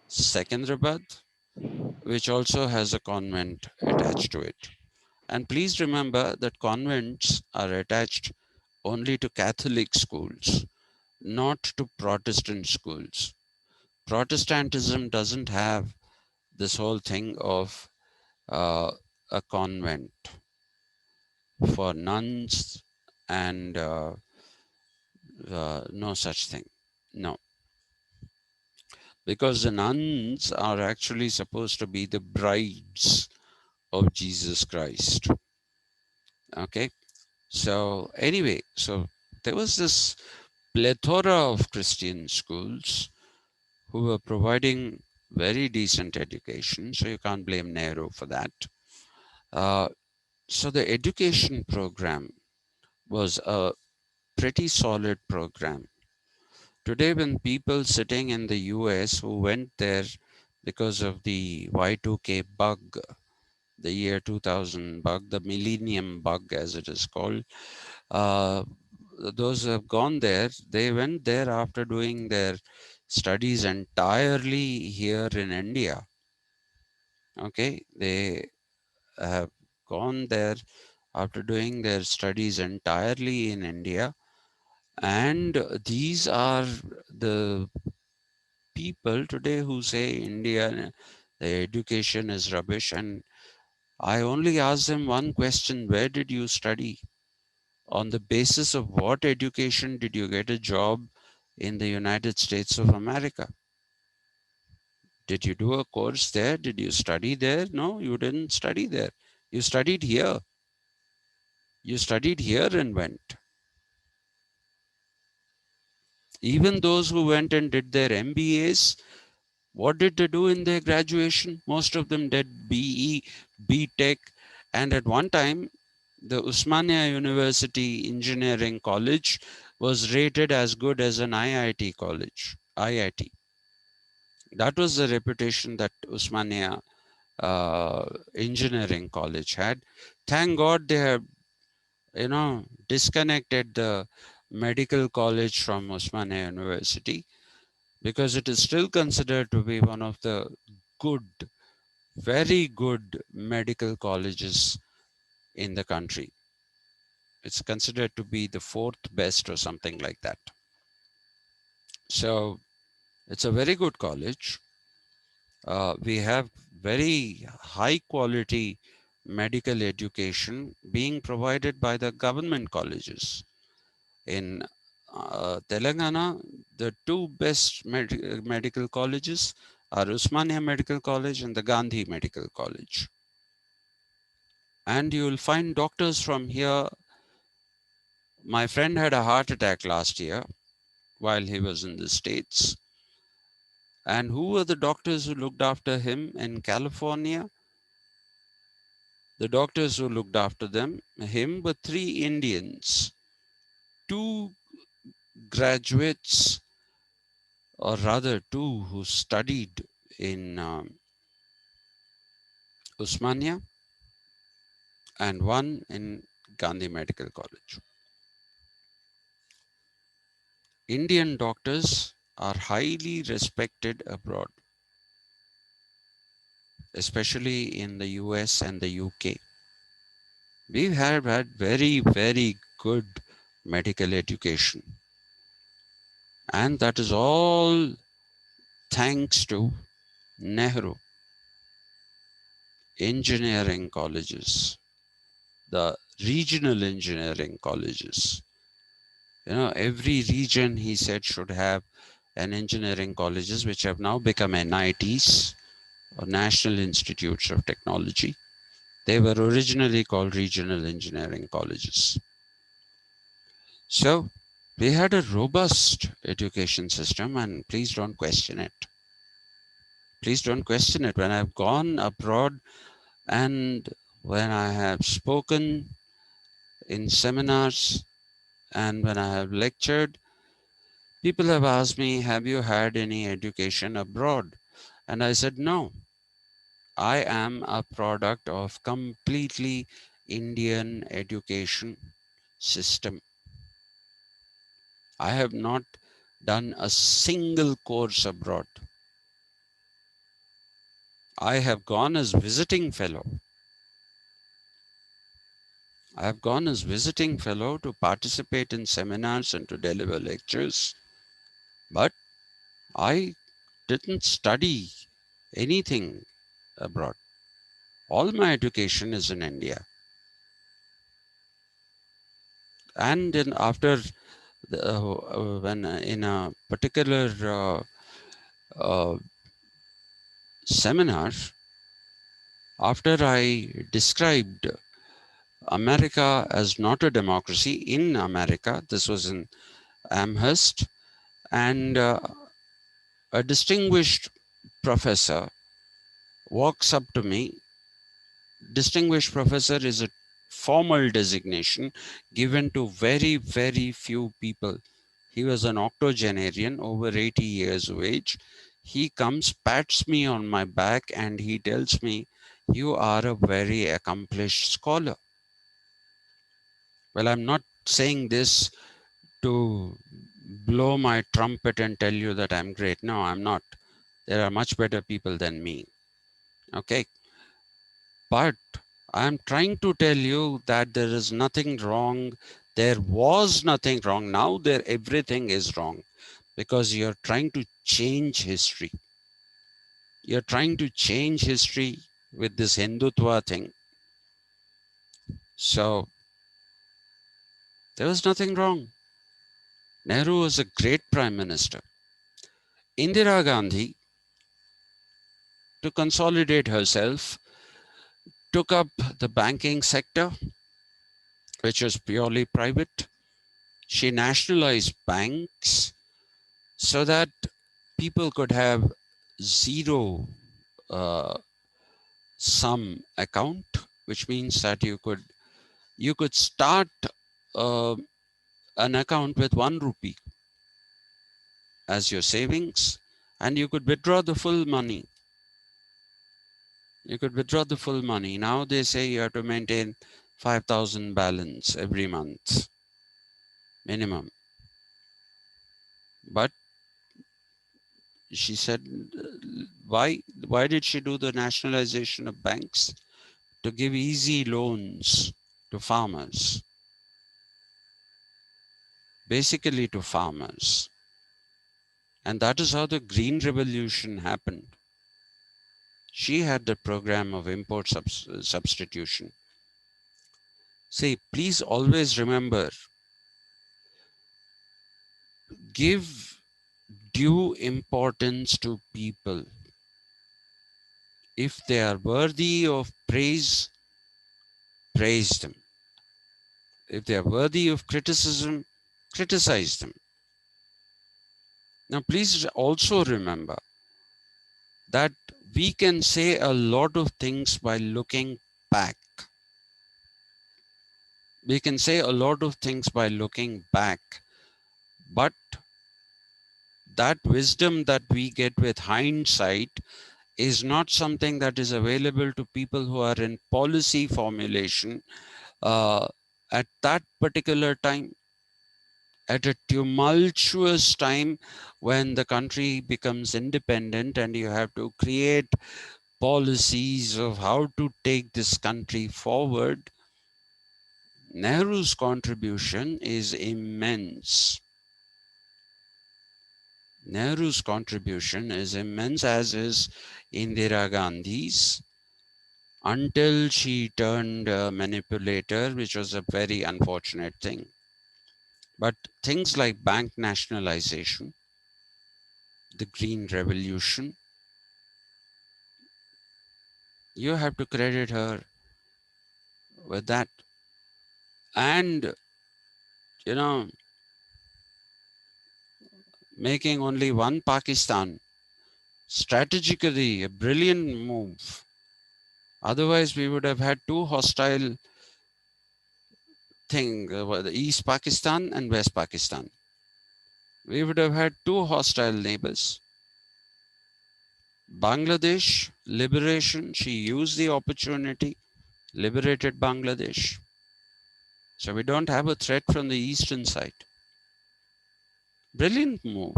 Secunderabad, which also has a convent attached to it. And please remember that convents are attached only to Catholic schools, not to Protestant schools. Protestantism doesn't have this whole thing of uh, a convent for nuns and no such thing. No, because the nuns are actually supposed to be the brides of Jesus Christ. Okay. So anyway, so there was this plethora of Christian schools who were providing very decent education. So you can't blame Nehru for that. Uh, so the education program was a pretty solid program. Today, when people sitting in the US who went there because of the Y2K bug, the year 2000 bug, the millennium bug as it is called, uh, those who have gone there, they went there after doing their studies entirely here in India. Okay, they have gone there after doing their studies entirely in India. And these are the people today who say India, the education is rubbish. And I only ask them one question: where did you study? On the basis of what education did you get a job in the United States of America? Did you do a course there? Did you study there? No, you didn't study there. You studied here. You studied here and went. Even those who went and did their MBAs, what did they do in their graduation? Most of them did BE, BTech, And at one time, the Usmania University Engineering College was rated as good as an IIT college. IIT. That was the reputation that Usmania Engineering College had. Thank God they have, disconnected the medical college from Usmania University, because it is still considered to be one of the good, very good medical colleges in the country. It's considered to be the fourth best or something like that. So it's a very good college. We have very high quality medical education being provided by the government colleges. In Telangana, the two best medical colleges are Usmania Medical College and the Gandhi Medical College. And you will find doctors from here. My friend had a heart attack last year while he was in the States. And who were the doctors who looked after him in California? The doctors who looked after him were three Indians, two graduates, or rather two who studied in Usmania and one in Gandhi Medical College. Indian doctors are highly respected abroad, especially in the US and the UK. We have had very, very good medical education, and that is all thanks to Nehru engineering colleges, the regional engineering colleges. Every region, he said, should have an engineering colleges, which have now become NITs, or National Institutes of Technology. They were originally called regional engineering colleges. So we had a robust education system, and please don't question it. Please don't question it. When I've gone abroad and when I have spoken in seminars and when I have lectured, people have asked me, have you had any education abroad? And I said, no, I am a product of completely Indian education system. I have not done a single course abroad. I have gone as visiting fellow. I have gone as visiting fellow to participate in seminars and to deliver lectures, but I didn't study anything abroad. All my education is in India. And then after when in a particular uh, seminar, after I described America as not a democracy in America, this was in Amherst, and a distinguished professor walks up to me. Distinguished professor is a formal designation given to very, very few people. He was an octogenarian, over 80 years of age. He comes, pats me on my back, and he tells me, "You are a very accomplished scholar." Well, I'm not saying this to blow my trumpet and tell you that I'm great. No, I'm not. There are much better people than me. Okay. But I'm trying to tell you that there is nothing wrong. There was nothing wrong. Now there everything is wrong because you're trying to change history. You're trying to change history with this Hindutva thing. So there was nothing wrong. Nehru was a great prime minister. Indira Gandhi, to consolidate herself, took up the banking sector, which was purely private. She nationalized banks so that people could have zero uh, sum account which means that you could start uh, an account with 1 rupee as your savings, and you could withdraw the full money. You could withdraw the full money. Now they say you have to maintain 5,000 balance every month minimum. But she said, why did she do the nationalization of banks? To give easy loans to farmers, basically to farmers. And that is how the Green Revolution happened. She had the program of import substitution. See, please always remember, give due importance to people. If they are worthy of praise, praise them. If they are worthy of criticism, criticize them. Now, please also remember that we can say a lot of things by looking back. We can say a lot of things by looking back, but that wisdom that we get with hindsight is not something that is available to people who are in policy formulation uh, at that particular time, at a tumultuous time when the country becomes independent and you have to create policies of how to take this country forward. Nehru's contribution is immense. Nehru's contribution is immense, as is Indira Gandhi's, until she turned a manipulator, which was a very unfortunate thing. But things like bank nationalization, the Green Revolution, you have to credit her with that. And, you know, making only one Pakistan, strategically a brilliant move. Otherwise, we would have had two hostile things, the East Pakistan and West Pakistan. We would have had two hostile neighbors. Bangladesh liberation, she used the opportunity, liberated Bangladesh. So we don't have a threat from the eastern side. Brilliant move.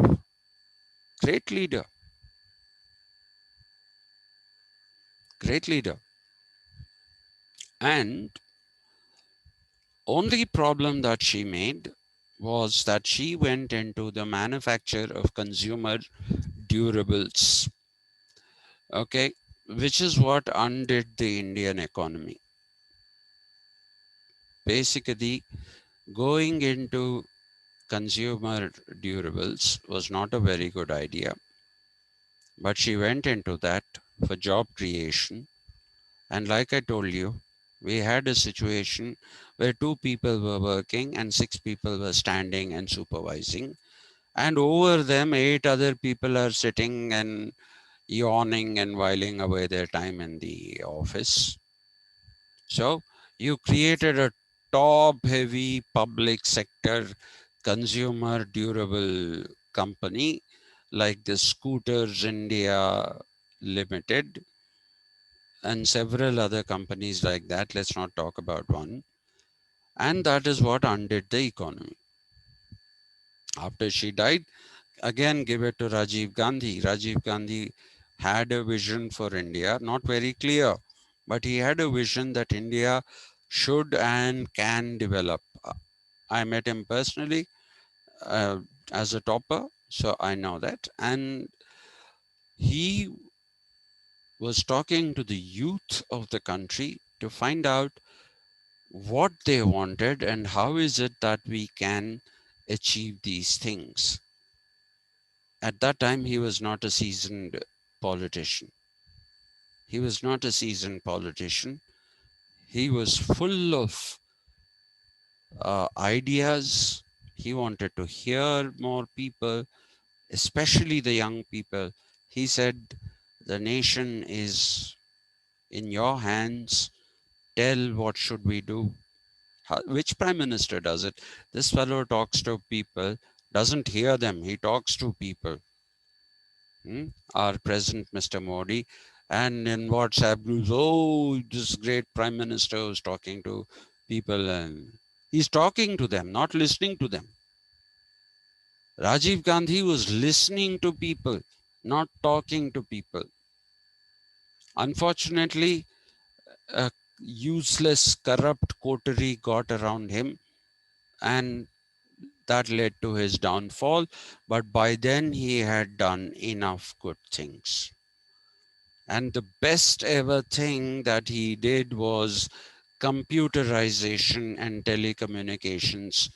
Great leader. Great leader. And only problem that she made was that she went into the manufacture of consumer durables, okay, which is what undid the Indian economy. Basically, going into consumer durables was not a very good idea, but she went into that for job creation. And like I told you, we had a situation where two people were working and six people were standing and supervising. And over them, eight other people are sitting and yawning and whiling away their time in the office. So you created a top heavy public sector consumer durable company like the Scooters India Limited and several other companies like that. Let's not talk about one. And that is what undid the economy. After she died, again give it to Rajiv Gandhi. Rajiv Gandhi had a vision for India, not very clear, but he had a vision that India should and can develop. I met him personally uh, as a topper, so I know that. And he was talking to the youth of the country to find out what they wanted and how is it that we can achieve these things. At that time, he was not a seasoned politician. He was not a seasoned politician. He was full of ideas. He wanted to hear more people, especially the young people. He said, the nation is in your hands. tell what should we do. Which prime minister does it? This fellow talks to people, doesn't hear them. He talks to people. Our president, Mr. Modi, and in WhatsApp groups, oh, this great prime minister is talking to people, and he's talking to them, not listening to them. Rajiv Gandhi was listening to people, not talking to people. Unfortunately, a useless, corrupt coterie got around him, and that led to his downfall. But by then, he had done enough good things. And the best ever thing that he did was computerization and telecommunications.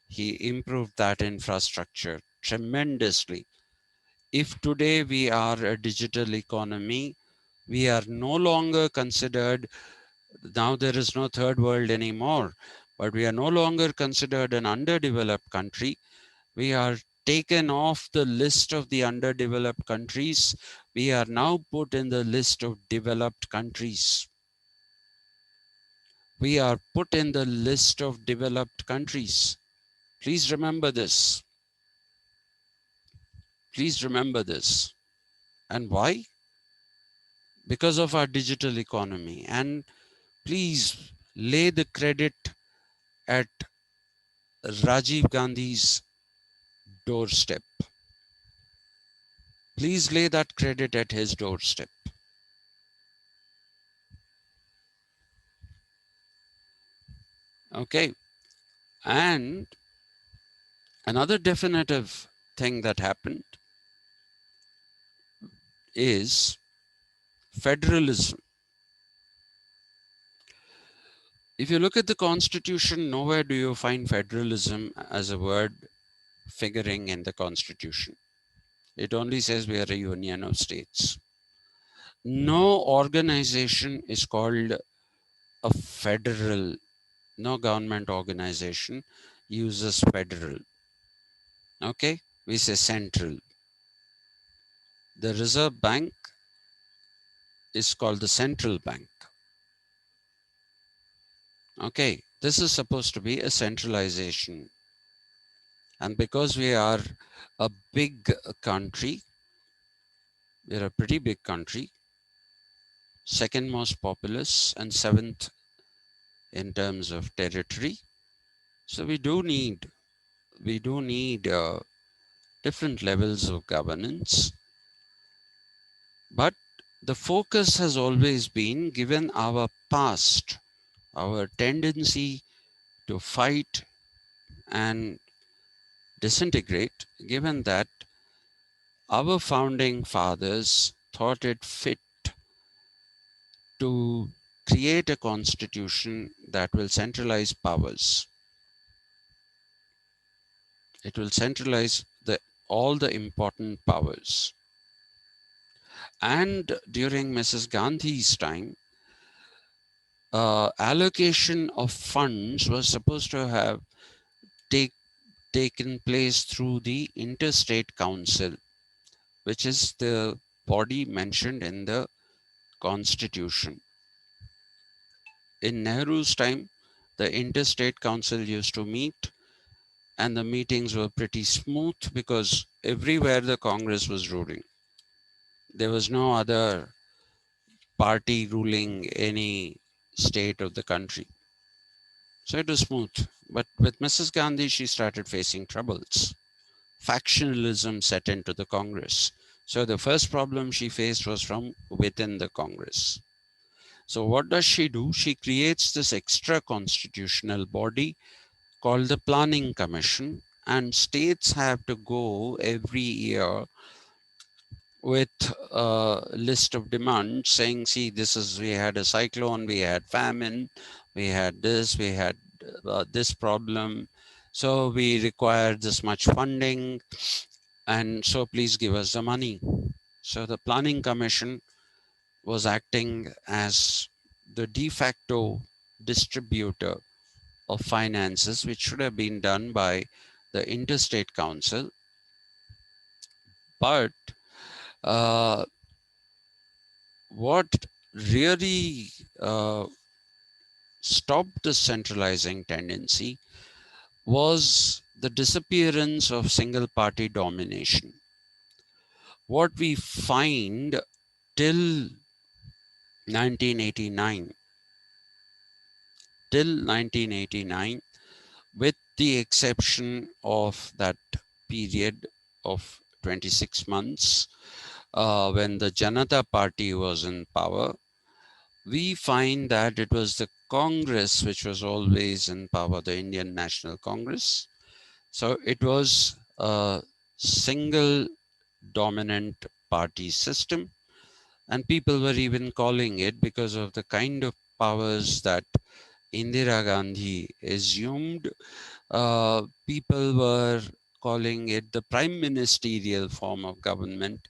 He improved that infrastructure tremendously. If today we are a digital economy, we are no longer considered, now there is no third world anymore, but we are no longer considered an underdeveloped country. We are taken off the list of the underdeveloped countries. We are now put in the list of developed countries. We are put in the list of developed countries. Please remember this. Please remember this. And why? Because of our digital economy. And please lay the credit at Rajiv Gandhi's doorstep. Please lay that credit at his doorstep. Okay. And another definitive thing that happened is federalism. If you look at the Constitution, nowhere do you find federalism as a word figuring in the Constitution. It only says we are a union of states. No organization is called a federal, no government organization uses federal. Okay, we say central. The Reserve Bank is called the central bank. Okay, this is supposed to be a centralization. And because we are a big country, we're a pretty big country, second most populous and seventh in terms of territory. So we do need different levels of governance. But the focus has always been, given our past, our tendency to fight and disintegrate, given that our founding fathers thought it fit to create a constitution that will centralize powers. It will centralize all the important powers. And during Mrs. Gandhi's time, allocation of funds was supposed to have take, taken place through the Interstate Council, which is the body mentioned in the Constitution. In Nehru's time, the Interstate Council used to meet, and the meetings were pretty smooth because everywhere the Congress was ruling. There was no other party ruling any state of the country. So it was smooth. But with Mrs. Gandhi, she started facing troubles. Factionalism set into the Congress. So the first problem she faced was from within the Congress. So what does she do? She creates this extra constitutional body called the Planning Commission, and states have to go every year with a list of demands saying, see, this is, we had a cyclone, we had famine, we had this, we had this problem. So we require this much funding, and so please give us the money. So the Planning Commission was acting as the de facto distributor of finances, which should have been done by the Interstate Council. But uh, what really stopped the centralizing tendency was the disappearance of single party domination. What we find till 1989, till 1989, with the exception of that period of 26 months when the Janata Party was in power, we find that it was the Congress which was always in power, the Indian National Congress. So it was a single dominant party system, and people were even calling it, because of the kind of powers that Indira Gandhi assumed, people were calling it the prime ministerial form of government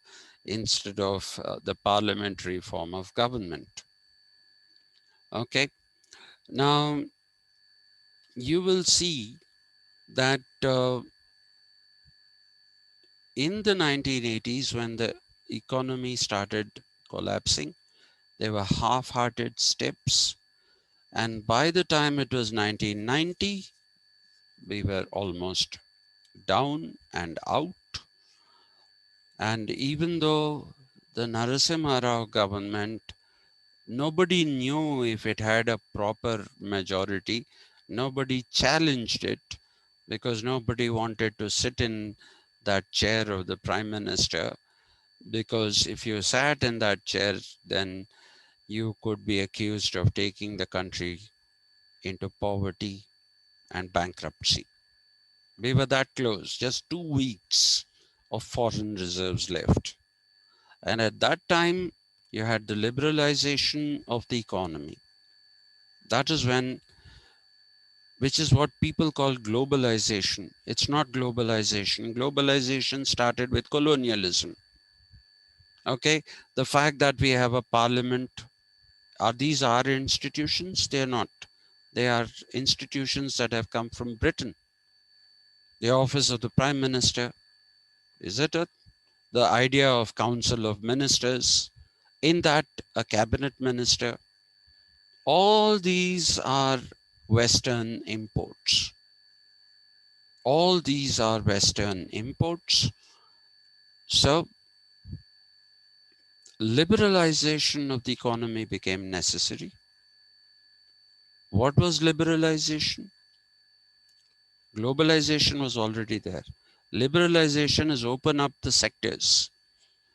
instead of the parliamentary form of government. Okay, now you will see that in the 1980s, when the economy started collapsing, there were half hearted steps. And by the time it was 1990, we were almost down and out. And even though the Narasimha Rao government, nobody knew if it had a proper majority, nobody challenged it because nobody wanted to sit in that chair of the prime minister. Because if you sat in that chair, then you could be accused of taking the country into poverty and bankruptcy. We were that close, just 2 weeks of foreign reserves left. And at that time, you had the liberalization of the economy. That is when, which is what people call globalization. It's not globalization. Globalization started with colonialism. Okay. The fact that we have a parliament, are these our institutions? They are not. They are institutions that have come from Britain. The office of the prime minister, is it a, the idea of council of ministers, in that a cabinet minister, all these are Western imports. All these are Western imports. So liberalization of the economy became necessary. What was liberalization? Globalization was already there. Liberalization is open up the sectors.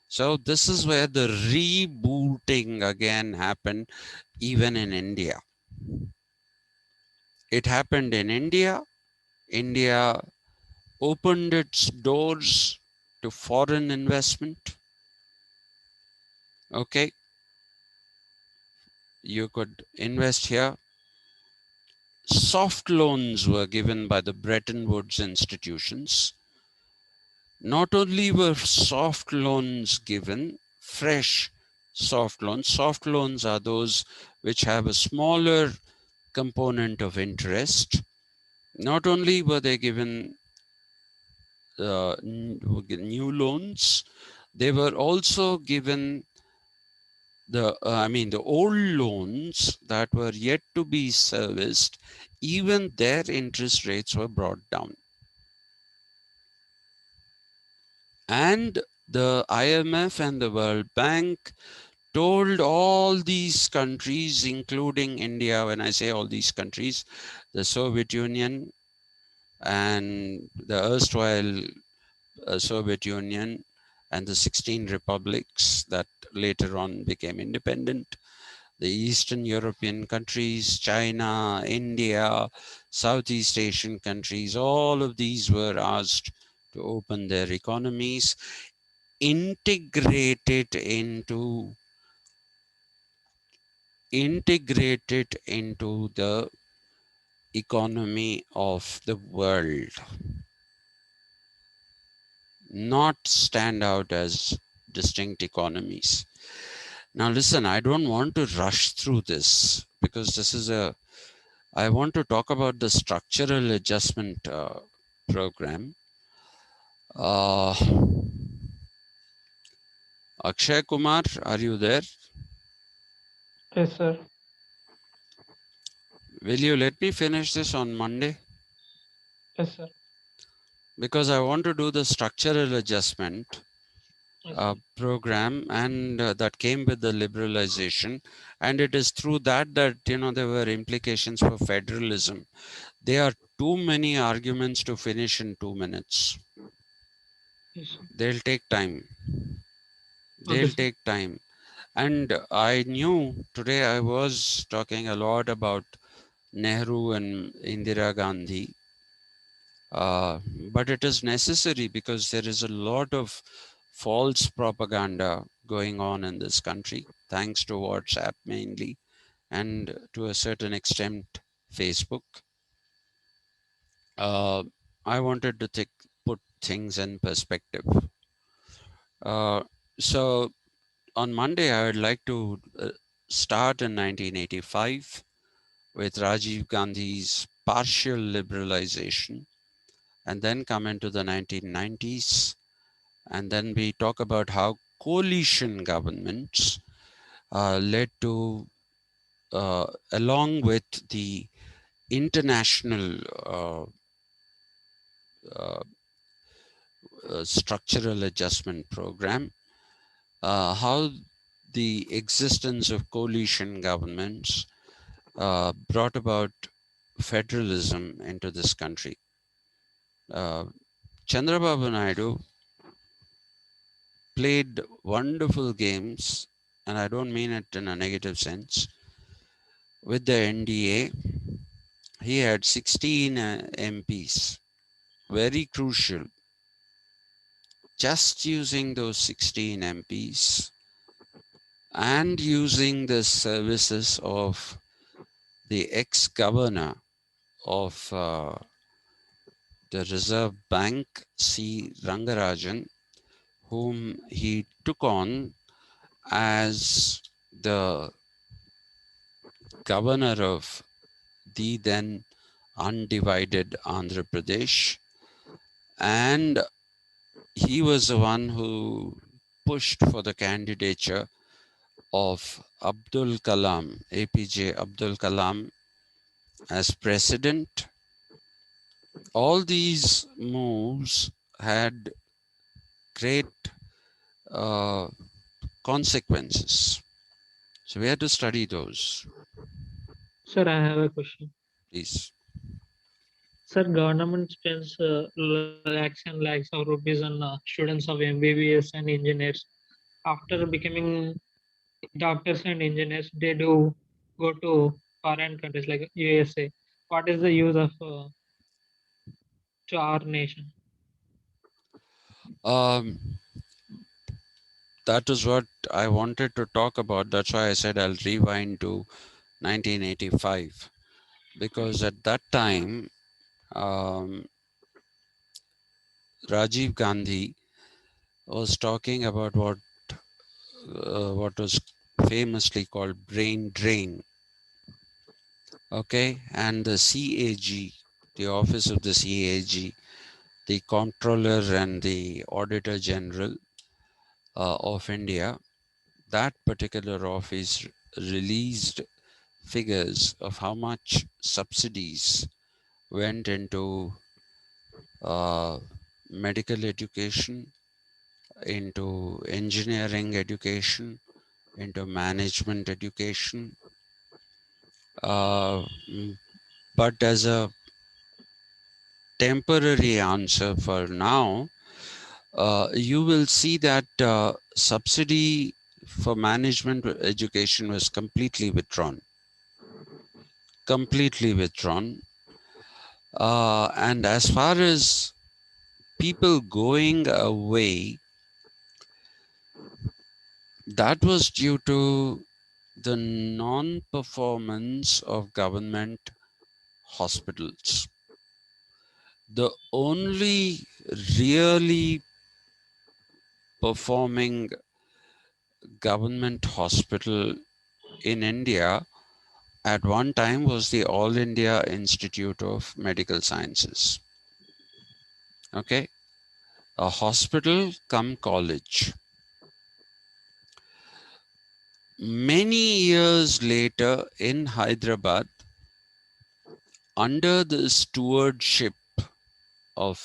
So this is where the rebooting again happened, even in India. It happened in India. India opened its doors to foreign investment. Okay, you could invest here. Soft loans were given by the Bretton Woods institutions. Not only were soft loans given, fresh soft loans are those which have a smaller component of interest. Not only were they given new loans, they were also given the old loans that were yet to be serviced, even their interest rates were brought down. And the IMF and the World Bank told all these countries, including India, when I say all these countries, the Soviet Union and the erstwhile Soviet Union and the 16 republics that later on became independent, the Eastern European countries, China, India, Southeast Asian countries, all of these were asked to open their economies, integrate it into the economy of the world, not stand out as distinct economies. Now listen, I don't want to rush through this because I want to talk about the structural adjustment program. Uh, Akshay Kumar, are you there? Yes, sir. Will you let me finish this on Monday? Yes, sir. Because I want to do the structural adjustment Yes, sir. program, and that came with the liberalization, and it is through that there were implications for federalism. There are too many arguments to finish in 2 minutes. Yes, sir. They'll take time. Okay, They'll sir. take time. And I knew today I was talking a lot about Nehru and Indira Gandhi, uh, but it is necessary because there is a lot of false propaganda going on in this country, thanks to WhatsApp mainly, and to a certain extent, Facebook. Uh, I wanted to put things in perspective. Uh, so on Monday, I would like to start in 1985 with Rajiv Gandhi's partial liberalization, and then come into the 1990s, and then we talk about how coalition governments led to, along with the international uh, structural adjustment program, how the existence of coalition governments brought about federalism into this country. Uh, Chandrababu Naidu played wonderful games, and I don't mean it in a negative sense. With the NDA, he had 16 MPs, very crucial. Just using those 16 MPs and using the services of the ex governor of the Reserve Bank, C. Rangarajan, whom he took on as the governor of the then undivided Andhra Pradesh. And he was the one who pushed for the candidature of Abdul Kalam, APJ Abdul Kalam, as president. All these moves had great uh, consequences. So we had to study those, Sir, I have a question. please. Sir, government spends lakhs and lakhs of rupees on students of MBBS and engineers. After becoming doctors and engineers, they do go to foreign countries like USA. What is the use of to our nation? Um, that is what I wanted to talk about. That's why I said I'll rewind to 1985, because at that time, um, Rajiv Gandhi was talking about what was famously called brain drain. Okay, and the CAG, the office of the CAG, the Comptroller and the Auditor General of India, that particular office released figures of how much subsidies went into uh, medical education, into engineering education, into management education. Uh, mm, but as a temporary answer for now, you will see that subsidy for management education was completely withdrawn. Completely withdrawn. And as far as people going away, that was due to the non performance of government hospitals. The only really performing government hospital in India at one time was the All India Institute of Medical Sciences. Okay, a hospital come college. Many years later in Hyderabad, under the stewardship of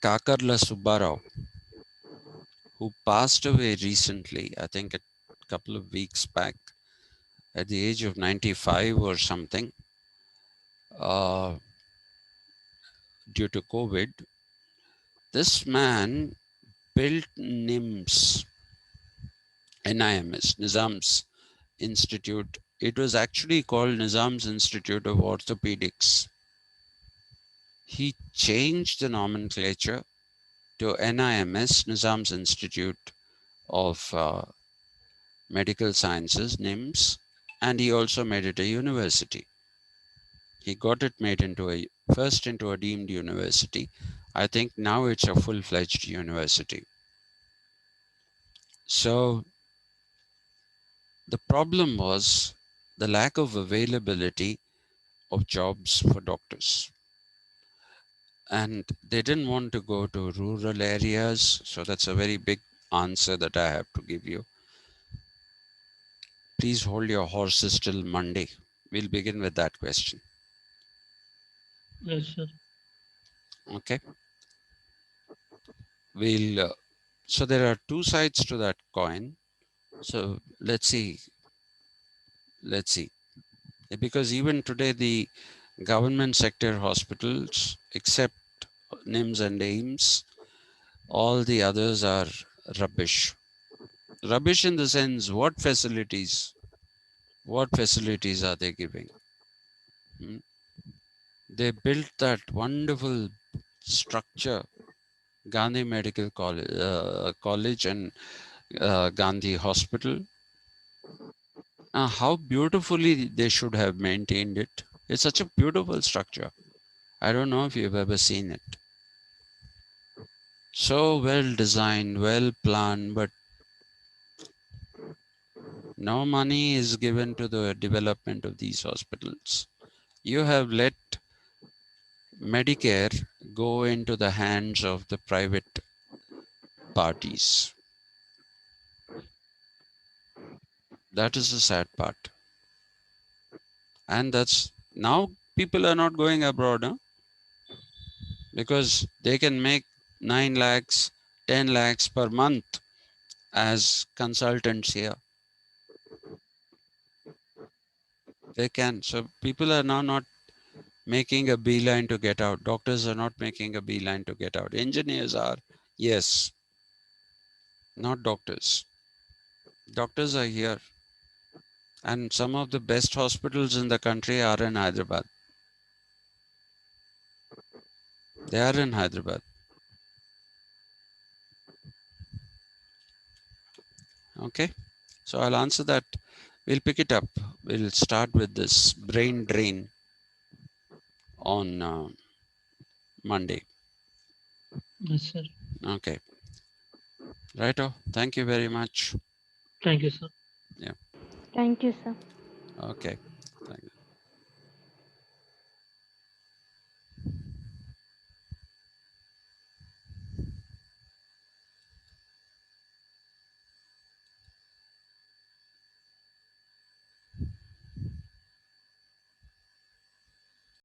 Kakarla Subbarao, who passed away recently, I think a couple of weeks back, at the age of 95 or something, uh, due to COVID. This man built NIMS, Nizam's Institute. It was actually called Nizam's Institute of Orthopedics. He changed the nomenclature to NIMS, Nizam's Institute of Medical Sciences, NIMS, and he also made it a university. He got it made into first into a deemed university. I think now it's a full-fledged university. So the problem was the lack of availability of jobs for doctors. And they didn't want to go to rural areas. So that's a very big answer that I have to give you. Please hold your horses till Monday. We'll begin with that question. Yes, sir. Okay. So there are two sides to that coin. So let's see. Let's see. Because even today, the government sector hospitals, except NIMS and AIMS, all the others are rubbish. Rubbish in the sense, what facilities? What facilities are they giving? Hmm? They built that wonderful structure, Gandhi Medical College and Gandhi Hospital. How beautifully they should have maintained it. It's such a beautiful structure. I don't know if you've ever seen it. So well designed, well planned, but no money is given to the development of these hospitals. You have let Medicare go into the hands of the private parties. That is the sad part. And that's now people are not going abroad, huh? Because they can make 9 lakhs, 10 lakhs per month as consultants here. They can. So people are now not making a beeline to get out. Doctors are not making a beeline to get out. Engineers are, yes, not doctors. Doctors are here. And some of the best hospitals in the country are in Hyderabad. They are in Hyderabad. Okay. So I'll answer that. We'll pick it up. We'll start with this brain drain on Monday. Yes, sir. Okay. Righto. Thank you very much. Thank you, sir. Yeah. Thank you, sir. Okay.